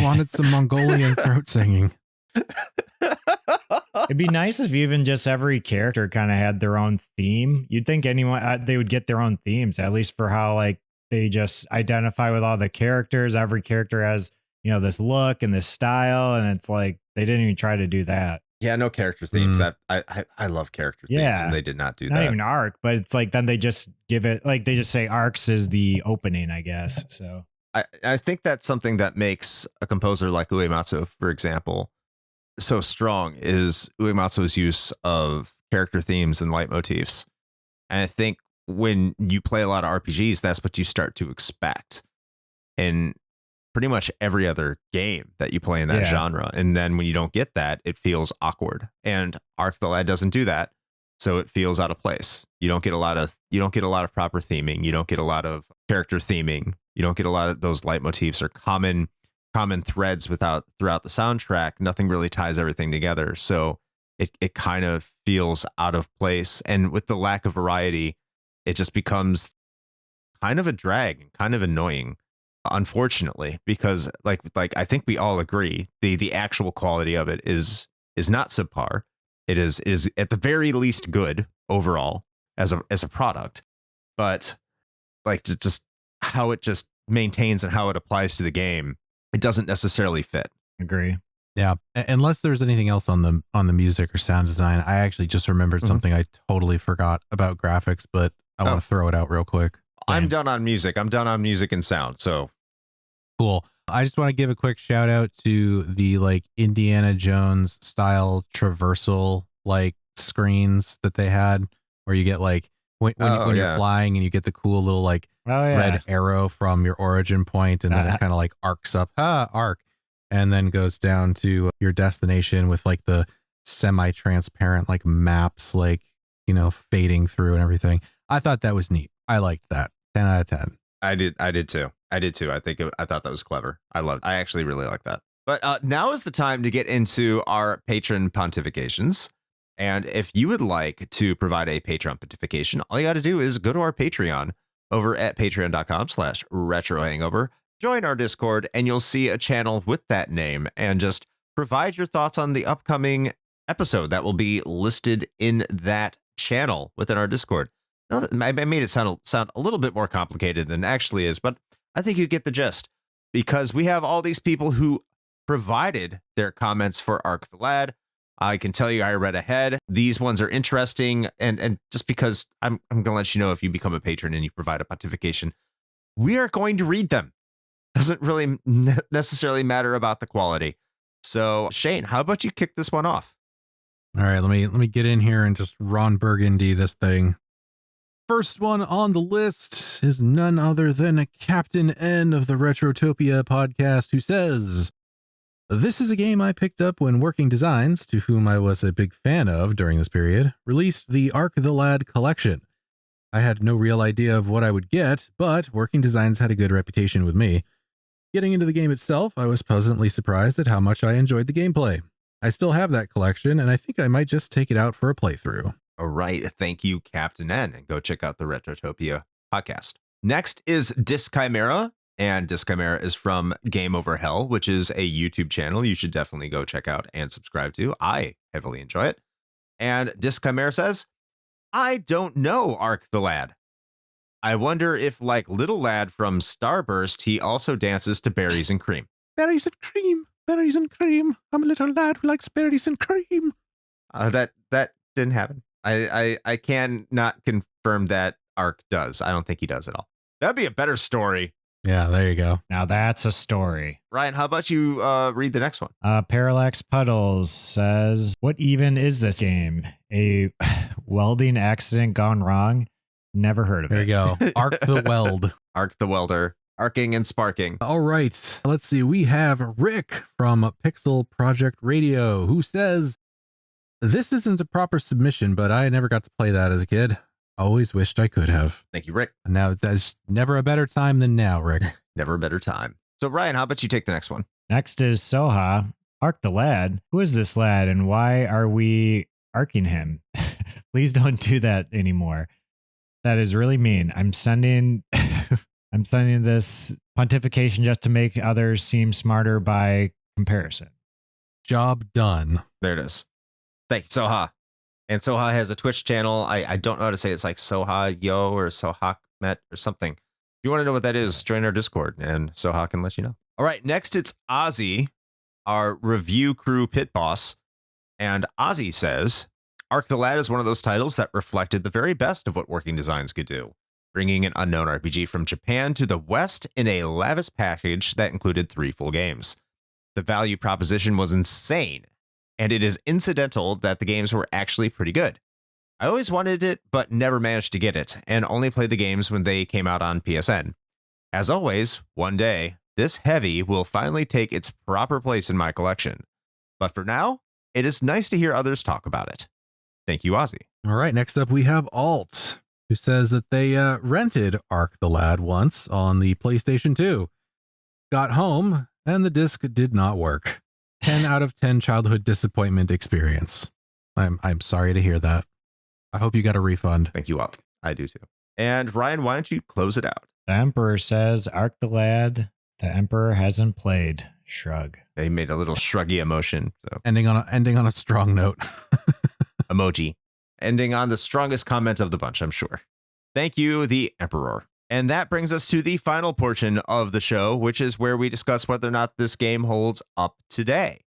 wanted some Mongolian throat singing. It'd be nice if even just every character kind of had their own theme. You'd think anyone they would get their own themes, at least for how like they just identify with all the characters. Every character has, this look and this style, and it's like they didn't even try to do that. Yeah, no character themes. That I love character themes, and they did not do that. Not even arc, but it's like then they just give it like they just say arcs is the opening, I guess. So I think that's something that makes a composer like Uematsu, for example, so strong, is Uematsu's use of character themes and leitmotifs. And I think when you play a lot of RPGs, that's what you start to expect in pretty much every other game that you play in that genre. And then when you don't get that, it feels awkward. And Arc the Lad doesn't do that, so it feels out of place. You don't get a lot of proper theming. You don't get a lot of character theming. You don't get a lot of those leitmotifs or common threads throughout the soundtrack. Nothing really ties everything together. So it kind of feels out of place. And with the lack of variety, it just becomes kind of a drag and kind of annoying, unfortunately, because like I think we all agree the actual quality of it is not subpar. It is at the very least good overall as a product, but like just how it just maintains and how it applies to the game, it doesn't necessarily fit. Agree. Yeah, unless there's anything else on the music or sound design. I actually just remembered something I totally forgot about graphics, but I want to throw it out real quick. I'm done on music. I'm done on music and sound. So cool. I just want to give a quick shout out to the like Indiana Jones style traversal like screens that they had, where you get like when you're flying and you get the cool little like red arrow from your origin point, and then it kind of like arcs up, arc, and then goes down to your destination with like the semi-transparent like maps, like, fading through and everything. I thought that was neat. I liked that. 10 out of 10. I did too. I thought that was clever. I actually really like that. But now is the time to get into our patron pontifications. And if you would like to provide a Patreon pontification, all you got to do is go to our Patreon over at patreon.com/retrohangover. Join our Discord, and you'll see a channel with that name, and just provide your thoughts on the upcoming episode that will be listed in that channel within our Discord. Now, I made it sound a little bit more complicated than it actually is, but I think you get the gist, because we have all these people who provided their comments for Arc the Lad. I can tell you I read ahead. These ones are interesting, and just because I'm going to let you know, if you become a patron and you provide a pontification, we are going to read them. Doesn't really necessarily matter about the quality. So Shane, how about you kick this one off? All right, let me get in here and just Ron Burgundy this thing. First one on the list is none other than Captain N of the Retrotopia podcast, who says, "This is a game I picked up when Working Designs, to whom I was a big fan of during this period, released the Arc the Lad collection. I had no real idea of what I would get, but Working Designs had a good reputation with me. Getting into the game itself, I was pleasantly surprised at how much I enjoyed the gameplay. I still have that collection, and I think I might just take it out for a playthrough." All right. Thank you, Captain N. And go check out the Retrotopia podcast. Next is Disc Chimera, and Disc Chimera is from Game Over Hell, which is a YouTube channel you should definitely go check out and subscribe to. I heavily enjoy it. And Disc Chimera says, I don't know Ark the Lad. I wonder if, like Little Lad from Starburst, he also dances to Berries and Cream. Berries and cream, berries and cream. I'm a little lad who likes berries and cream. That didn't happen. I can not confirm that Ark does. I don't think he does at all. That'd be a better story. Yeah, there you go. Now that's a story. Ryan, how about you read the next one? Parallax Puddles says, what even is this game? A welding accident gone wrong? Never heard of There it. you go. Ark the Weld. Ark the Welder. Arcing and sparking. All right. Let's see. We have Rick from Pixel Project Radio who says, this isn't a proper submission, but I never got to play that as a kid. Always wished I could have. Thank you, Rick. Now, there's never a better time than now, Rick. Never a better time. So, Ryan, how about you take the next one? Next is Soha. Ark the Lad. Who is this lad and why are we arcing him? Please don't do that anymore. That is really mean. I'm sending this pontification just to make others seem smarter by comparison. Job done. There it is. Thank you, Soha. And Soha has a Twitch channel. I don't know how to say it. It's like Soha Yo or Soha Met or something. If you want to know what that is, join our Discord and Soha can let you know. All right, next it's Ozzy, our review crew pit boss. And Ozzy says, Ark the Lad is one of those titles that reflected the very best of what working designs could do, bringing an unknown RPG from Japan to the West in a lavish package that included 3 full games. The value proposition was insane, and it is incidental that the games were actually pretty good. I always wanted it, but never managed to get it, and only played the games when they came out on PSN. As always, one day, this heavy will finally take its proper place in my collection. But for now, it is nice to hear others talk about it. Thank you, Ozzy. All right. Next up, we have Alt, who says that they rented Ark the Lad once on the PlayStation 2. Got home, and the disc did not work. 10 out of 10 childhood disappointment experience. I'm sorry to hear that. I hope you got a refund. Thank you, Alt. I do too. And Ryan, why don't you close it out? The Emperor says, Ark the Lad, the Emperor hasn't played. Shrug. They made a little shruggy emotion. So Ending on a strong note. emoji. Ending on the strongest comment of the bunch, I'm sure. Thank you, the Emperor. And that brings us to the final portion of the show, which is where we discuss whether or not this game holds up today.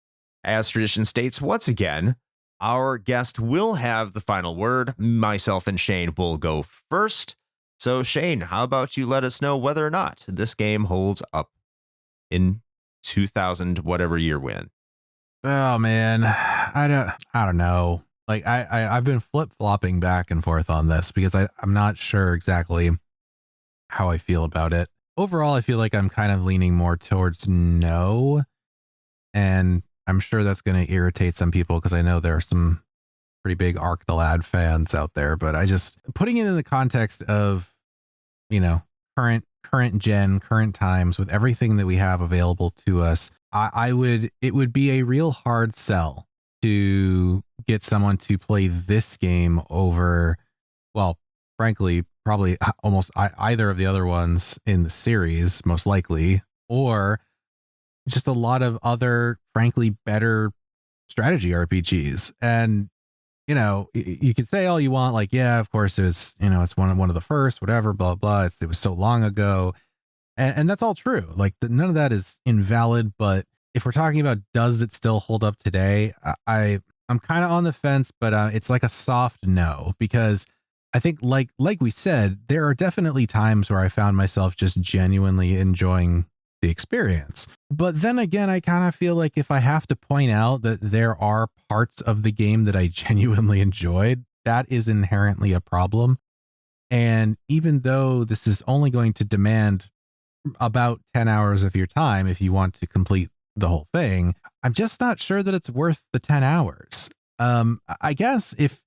As tradition states, once again, our guest will have the final word. Myself and Shane will go first. So Shane, how about you let us know whether or not this game holds up in 2000 whatever year when? Oh man, I don't know. Like I've been flip-flopping back and forth on this because I'm not sure exactly how I feel about it. Overall, I feel like I'm kind of leaning more towards no. And I'm sure that's going to irritate some people because I know there are some pretty big Ark the Lad fans out there, but I just putting it in the context of, you know, current gen, current times with everything that we have available to us, it would be a real hard sell to get someone to play this game over, well, frankly, probably almost either of the other ones in the series, most likely, or just a lot of other, frankly, better strategy RPGs. And, you know, you could say all you want, like, yeah, of course, it's one of the first, whatever, blah, blah. It was so long ago. And that's all true. Like, none of that is invalid. But if we're talking about does it still hold up today, I'm kind of on the fence, but it's like a soft no, because I think like we said, there are definitely times where I found myself just genuinely enjoying the experience. But then again, I kind of feel like if I have to point out that there are parts of the game that I genuinely enjoyed, that is inherently a problem. And even though this is only going to demand about 10 hours of your time if you want to complete the whole thing, I'm just not sure that it's worth the 10 hours. I guess if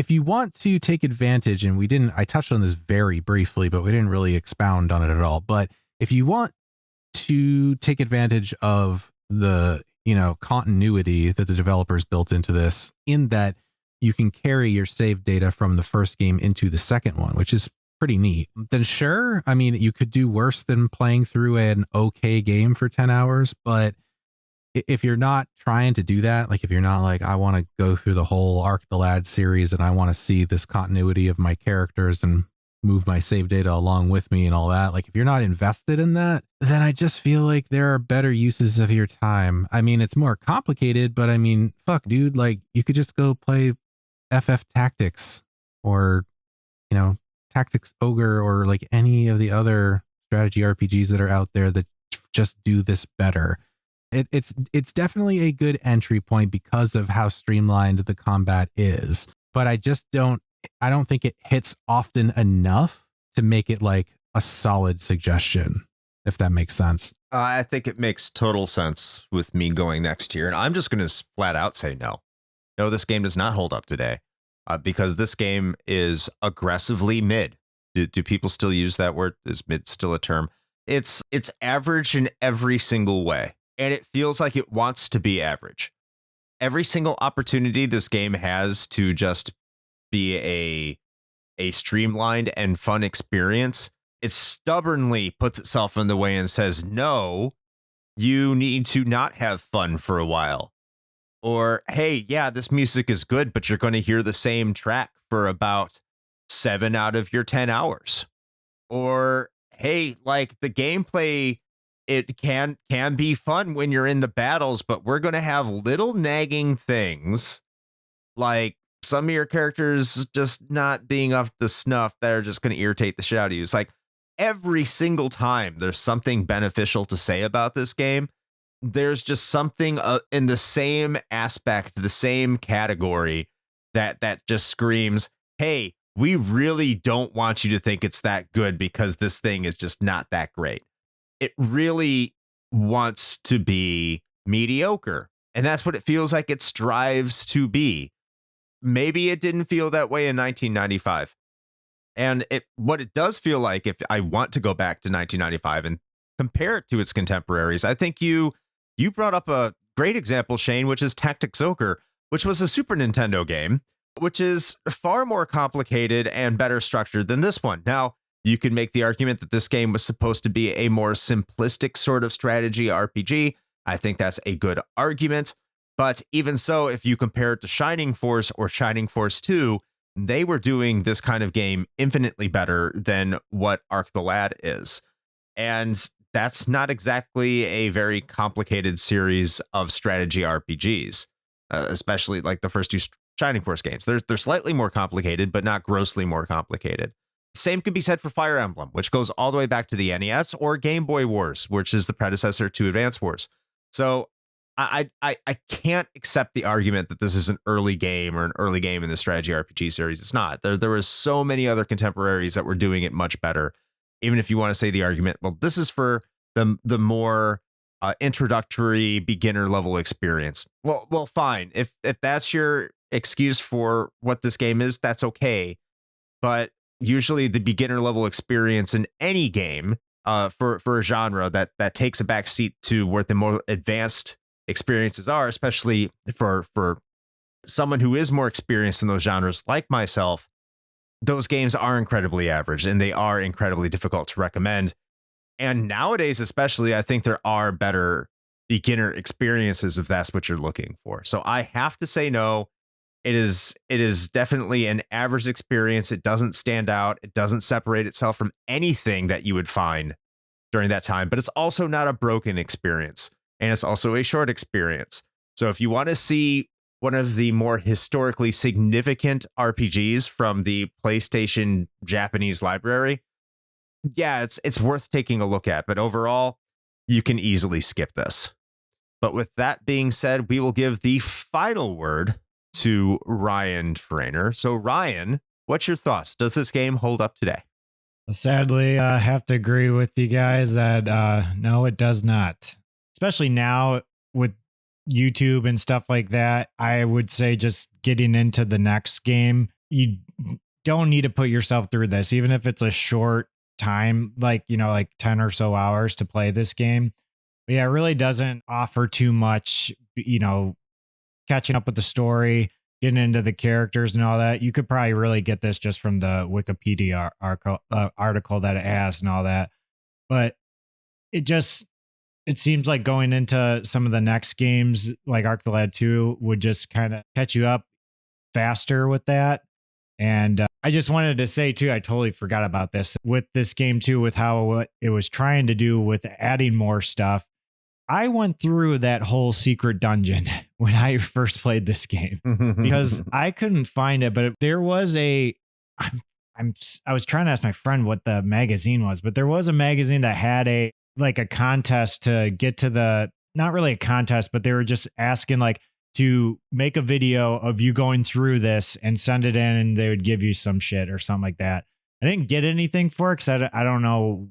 you want to take advantage, and I touched on this very briefly, but we didn't really expound on it at all. But if you want to take advantage of the, continuity that the developers built into this, in that you can carry your save data from the first game into the second one, which is pretty neat, then sure. I mean, you could do worse than playing through an okay game for 10 hours, but if you're not trying to do that, like if you're not like, I want to go through the whole Arc the Lad series and I want to see this continuity of my characters and move my save data along with me and all that, like if you're not invested in that, then I just feel like there are better uses of your time. I mean, it's more complicated, but I mean, fuck, dude, like you could just go play FF Tactics or, you know, Tactics Ogre or like any of the other strategy RPGs that are out there that just do this better. It's definitely a good entry point because of how streamlined the combat is, but I don't think it hits often enough to make it like a solid suggestion, if that makes sense. I think it makes total sense with me going next year, and I'm just going to flat out say no. No, this game does not hold up today because this game is aggressively mid. Do people still use that word? Is mid still a term? It's average in every single way. And it feels like it wants to be average. Every single opportunity this game has to just be a streamlined and fun experience, it stubbornly puts itself in the way and says, no, you need to not have fun for a while. Or, hey, yeah, this music is good, but you're going to hear the same track for about 7 out of your 10 hours. Or, hey, like the gameplay, it can be fun when you're in the battles, but we're going to have little nagging things like some of your characters just not being up to snuff that are just going to irritate the shit out of you. It's like every single time there's something beneficial to say about this game, there's just something in the same aspect, the same category that just screams, hey, we really don't want you to think it's that good because this thing is just not that great. It really wants to be mediocre. And that's what it feels like it strives to be. Maybe it didn't feel that way in 1995. And what it does feel like, if I want to go back to 1995 and compare it to its contemporaries, I think you brought up a great example, Shane, which is Tactics Ogre, which was a Super Nintendo game, which is far more complicated and better structured than this one. Now, you could make the argument that this game was supposed to be a more simplistic sort of strategy RPG. I think that's a good argument. But even so, if you compare it to Shining Force or Shining Force 2, they were doing this kind of game infinitely better than what Arc the Lad is. And that's not exactly a very complicated series of strategy RPGs, especially like the first two Shining Force games. They're slightly more complicated, but not grossly more complicated. Same could be said for Fire Emblem, which goes all the way back to the NES, or Game Boy Wars, which is the predecessor to Advance Wars. So I can't accept the argument that this is an early game or an early game in the strategy RPG series. It's not. There was so many other contemporaries that were doing it much better. Even if you want to say the argument, well, this is for the more introductory beginner level experience. Well, fine. If that's your excuse for what this game is, that's okay. But usually the beginner level experience in any game for a genre that takes a back seat to where the more advanced experiences are, especially for someone who is more experienced in those genres like myself, those games are incredibly average and they are incredibly difficult to recommend. And nowadays, especially, I think there are better beginner experiences if that's what you're looking for. So I have to say no. It is definitely an average experience. It doesn't stand out. It doesn't separate itself from anything that you would find during that time, but it's also not a broken experience. And it's also a short experience. So if you want to see one of the more historically significant RPGs from the PlayStation Japanese library, yeah, it's worth taking a look at. But overall, you can easily skip this. But with that being said, we will give the final word to Ryan Trainor. So Ryan, what's your thoughts? Does this game hold up today? Sadly, I have to agree with you guys that no, it does not. Especially now with YouTube and stuff like that, I would say just getting into the next game, you don't need to put yourself through this, even if it's a short time, like 10 or so hours to play this game. But yeah, it really doesn't offer too much, catching up with the story. getting into the characters and all that. You could probably really get this just from the Wikipedia article that it has and all that. But it seems like going into some of the next games, like Arc the Lad 2, would just kind of catch you up faster with that. And I just wanted to say, too, I totally forgot about this with this game, too, with how it was trying to do with adding more stuff. I went through that whole secret dungeon when I first played this game because I couldn't find it. But there was I was trying to ask my friend what the magazine was, but there was a magazine that had a contest to get to not really a contest, but they were just asking to make a video of you going through this and send it in, and they would give you some shit or something like that. I didn't get anything for it because I don't know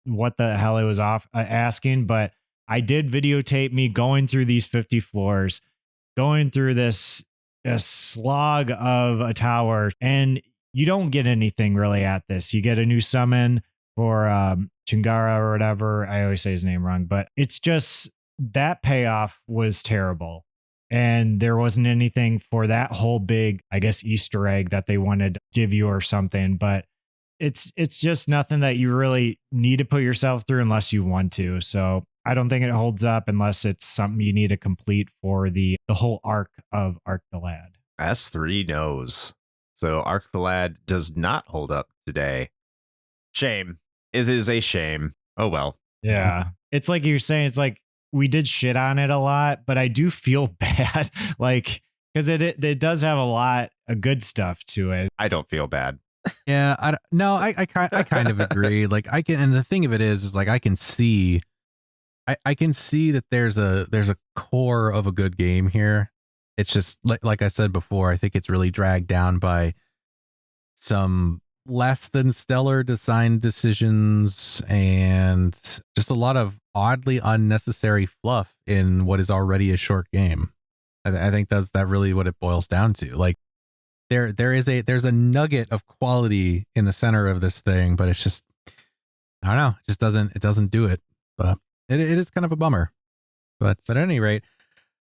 what the hell it was asking, but I did videotape me going through these 50 floors, going through this slog of a tower, and you don't get anything really at this. You get a new summon for Chingara or whatever. I always say his name wrong, but it's just that payoff was terrible. And there wasn't anything for that whole big, I guess, Easter egg that they wanted to give you or something. But it's just nothing that you really need to put yourself through unless you want to. So I don't think it holds up unless it's something you need to complete for the whole arc of Arc the Lad. S3 knows. So Arc the Lad does not hold up today. Shame. It is a shame. Oh, well. Yeah. It's like you're saying, it's like we did shit on it a lot, but I do feel bad. Because it does have a lot of good stuff to it. I don't feel bad. Yeah. I kind of agree. And the thing of it is I can see that there's a core of a good game here. It's just like I said before, I think it's really dragged down by some less than stellar design decisions and just a lot of oddly unnecessary fluff in what is already a short game. I think that's really what it boils down to. There's a nugget of quality in the center of this thing, but it's just, I don't know, it doesn't do it. But it is kind of a bummer. But at any rate,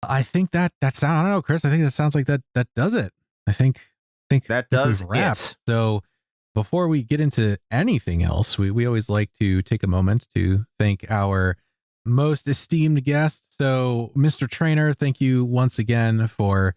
I think that sounds, I don't know, Chris, I think that sounds like that does it. I think that does it. So before we get into anything else, we always like to take a moment to thank our most esteemed guest. So Mr. Trainor, thank you once again for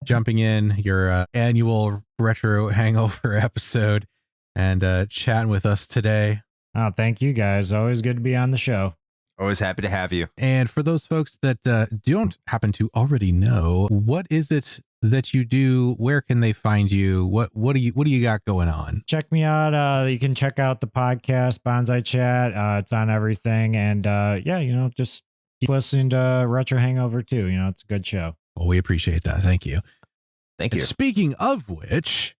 jumping in your annual retro hangover episode and chatting with us today. Oh, thank you guys. Always good to be on the show. Always happy to have you. And for those folks that don't happen to already know, what is it that you do? Where can they find you? What do you got going on? Check me out. You can check out the podcast Bonzai Chat. It's on everything. And just keep listening to Retro Hangover too. It's a good show. Well, we appreciate that. Thank you. Thank you. And speaking of which,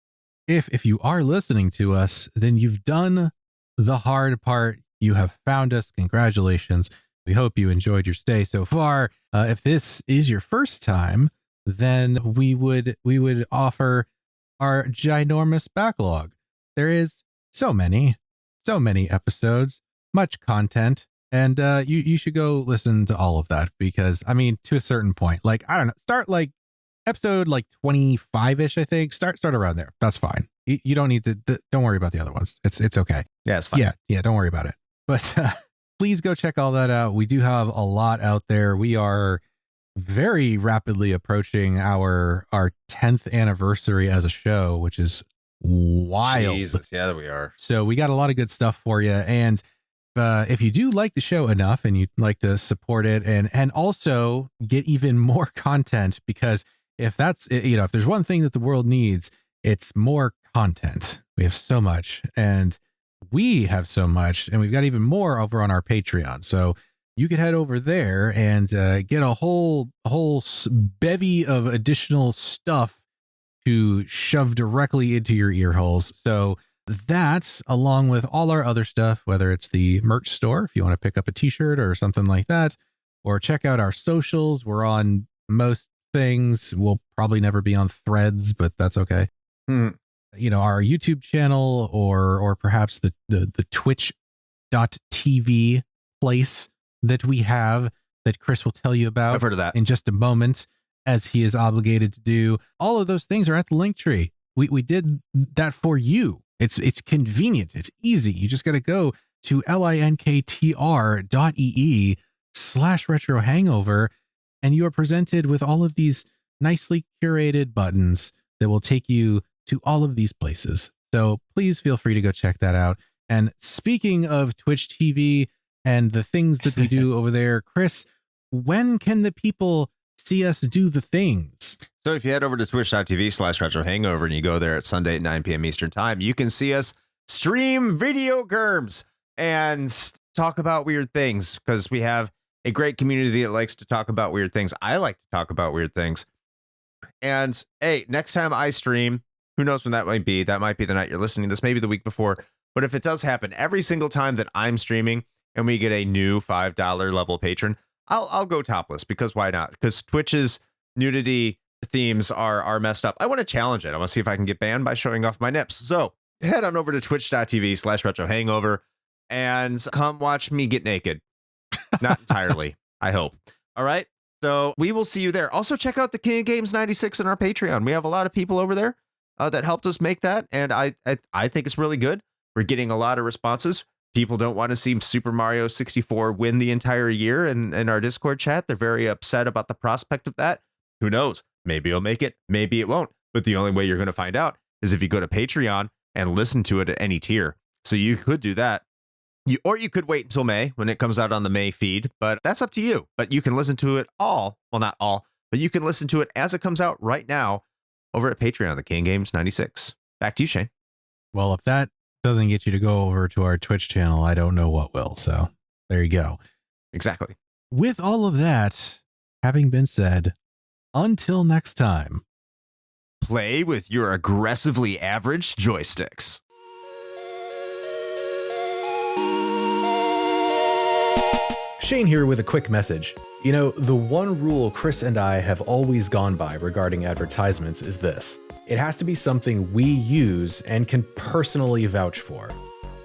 if you are listening to us, then you've done the hard part. You have found us. Congratulations. We hope you enjoyed your stay so far. If this is your first time, then we would offer our ginormous backlog. There is so many episodes, much content, and you should go listen to all of that because, I mean, to a certain point, I don't know, start episode 25-ish, I think. Start around there. That's fine. You don't need to, don't worry about the other ones. It's okay. Yeah, it's fine. Yeah, don't worry about it. But please go check all that out. We do have a lot out there. We are very rapidly approaching our 10th anniversary as a show, which is wild. Jesus, yeah, we are. So we got a lot of good stuff for you. And if you do like the show enough and you'd like to support it and also get even more content, because if there's one thing that the world needs, it's more content. We have so much, and we have so much, and we've got even more over on our Patreon. So you could head over there and get a whole bevy of additional stuff to shove directly into your ear holes. So that's along with all our other stuff, whether it's the merch store, if you want to pick up a t-shirt or something like that, or check out our socials. We're on most things. We'll probably never be on Threads, but that's okay. Our YouTube channel or perhaps the twitch.tv place that we have that Chris will tell you about. I've heard of that in just a moment. as he is obligated to do. All of those things are at the link tree. We did that for you. It's convenient. It's easy. You just got to go to linktr.ee/retro hangover, and you are presented with all of these nicely curated buttons that will take you to all of these places. So please feel free to go check that out. And speaking of Twitch TV and the things that we do over there, Chris, when can the people see us do the things? So if you head over to twitch.tv/retro hangover and you go there at Sunday at 9 p.m. Eastern time, you can see us stream video games and talk about weird things, because we have a great community that likes to talk about weird things. I like to talk about weird things. And hey, next time I stream, who knows when that might be? That might be the night you're listening to this, maybe the week before. But if it does happen, every single time that I'm streaming and we get a new $5 level patron, I'll go topless, because why not? Because Twitch's nudity themes are messed up. I want to challenge it. I want to see if I can get banned by showing off my nips. So head on over to twitch.tv/retro hangover and come watch me get naked. Not entirely, I hope. All right. So we will see you there. Also, check out the King of Games 96 on our Patreon. We have a lot of people over there that helped us make that. And I think it's really good. We're getting a lot of responses. People don't want to see Super Mario 64 win the entire year in our Discord chat. They're very upset about the prospect of that. Who knows? Maybe it'll make it. Maybe it won't. But the only way you're going to find out is if you go to Patreon and listen to it at any tier. So you could do that. Or you could wait until May when it comes out on the May feed, but that's up to you. But you can listen to it all. Well, not all, but you can listen to it as it comes out right now over at Patreon, the King Games 96. Back to you, Shane. Well, if that doesn't get you to go over to our Twitch channel, I don't know what will. So there you go. Exactly. With all of that having been said, until next time, play with your aggressively average joysticks. Shane here with a quick message. You know, the one rule Chris and I have always gone by regarding advertisements is this: it has to be something we use and can personally vouch for.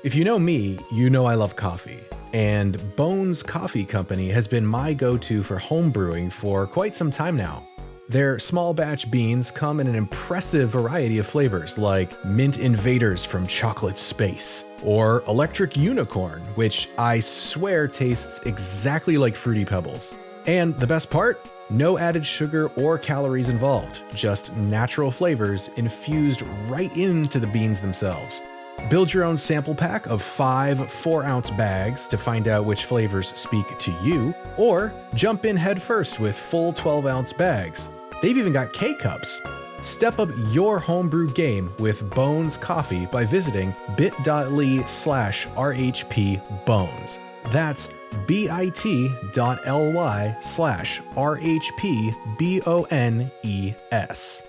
If you know me, you know I love coffee, and Bones Coffee Company has been my go-to for home brewing for quite some time now. Their small batch beans come in an impressive variety of flavors like Mint Invaders from Chocolate Space, or Electric Unicorn, which I swear tastes exactly like Fruity Pebbles. And the best part? No added sugar or calories involved, just natural flavors infused right into the beans themselves. Build your own sample pack of 5 4-ounce bags to find out which flavors speak to you, or jump in head first with full 12-ounce bags. They've even got K-Cups. Step up your homebrew game with Bones Coffee by visiting bit.ly/RHPBones. That's bit.ly/RHPBONES.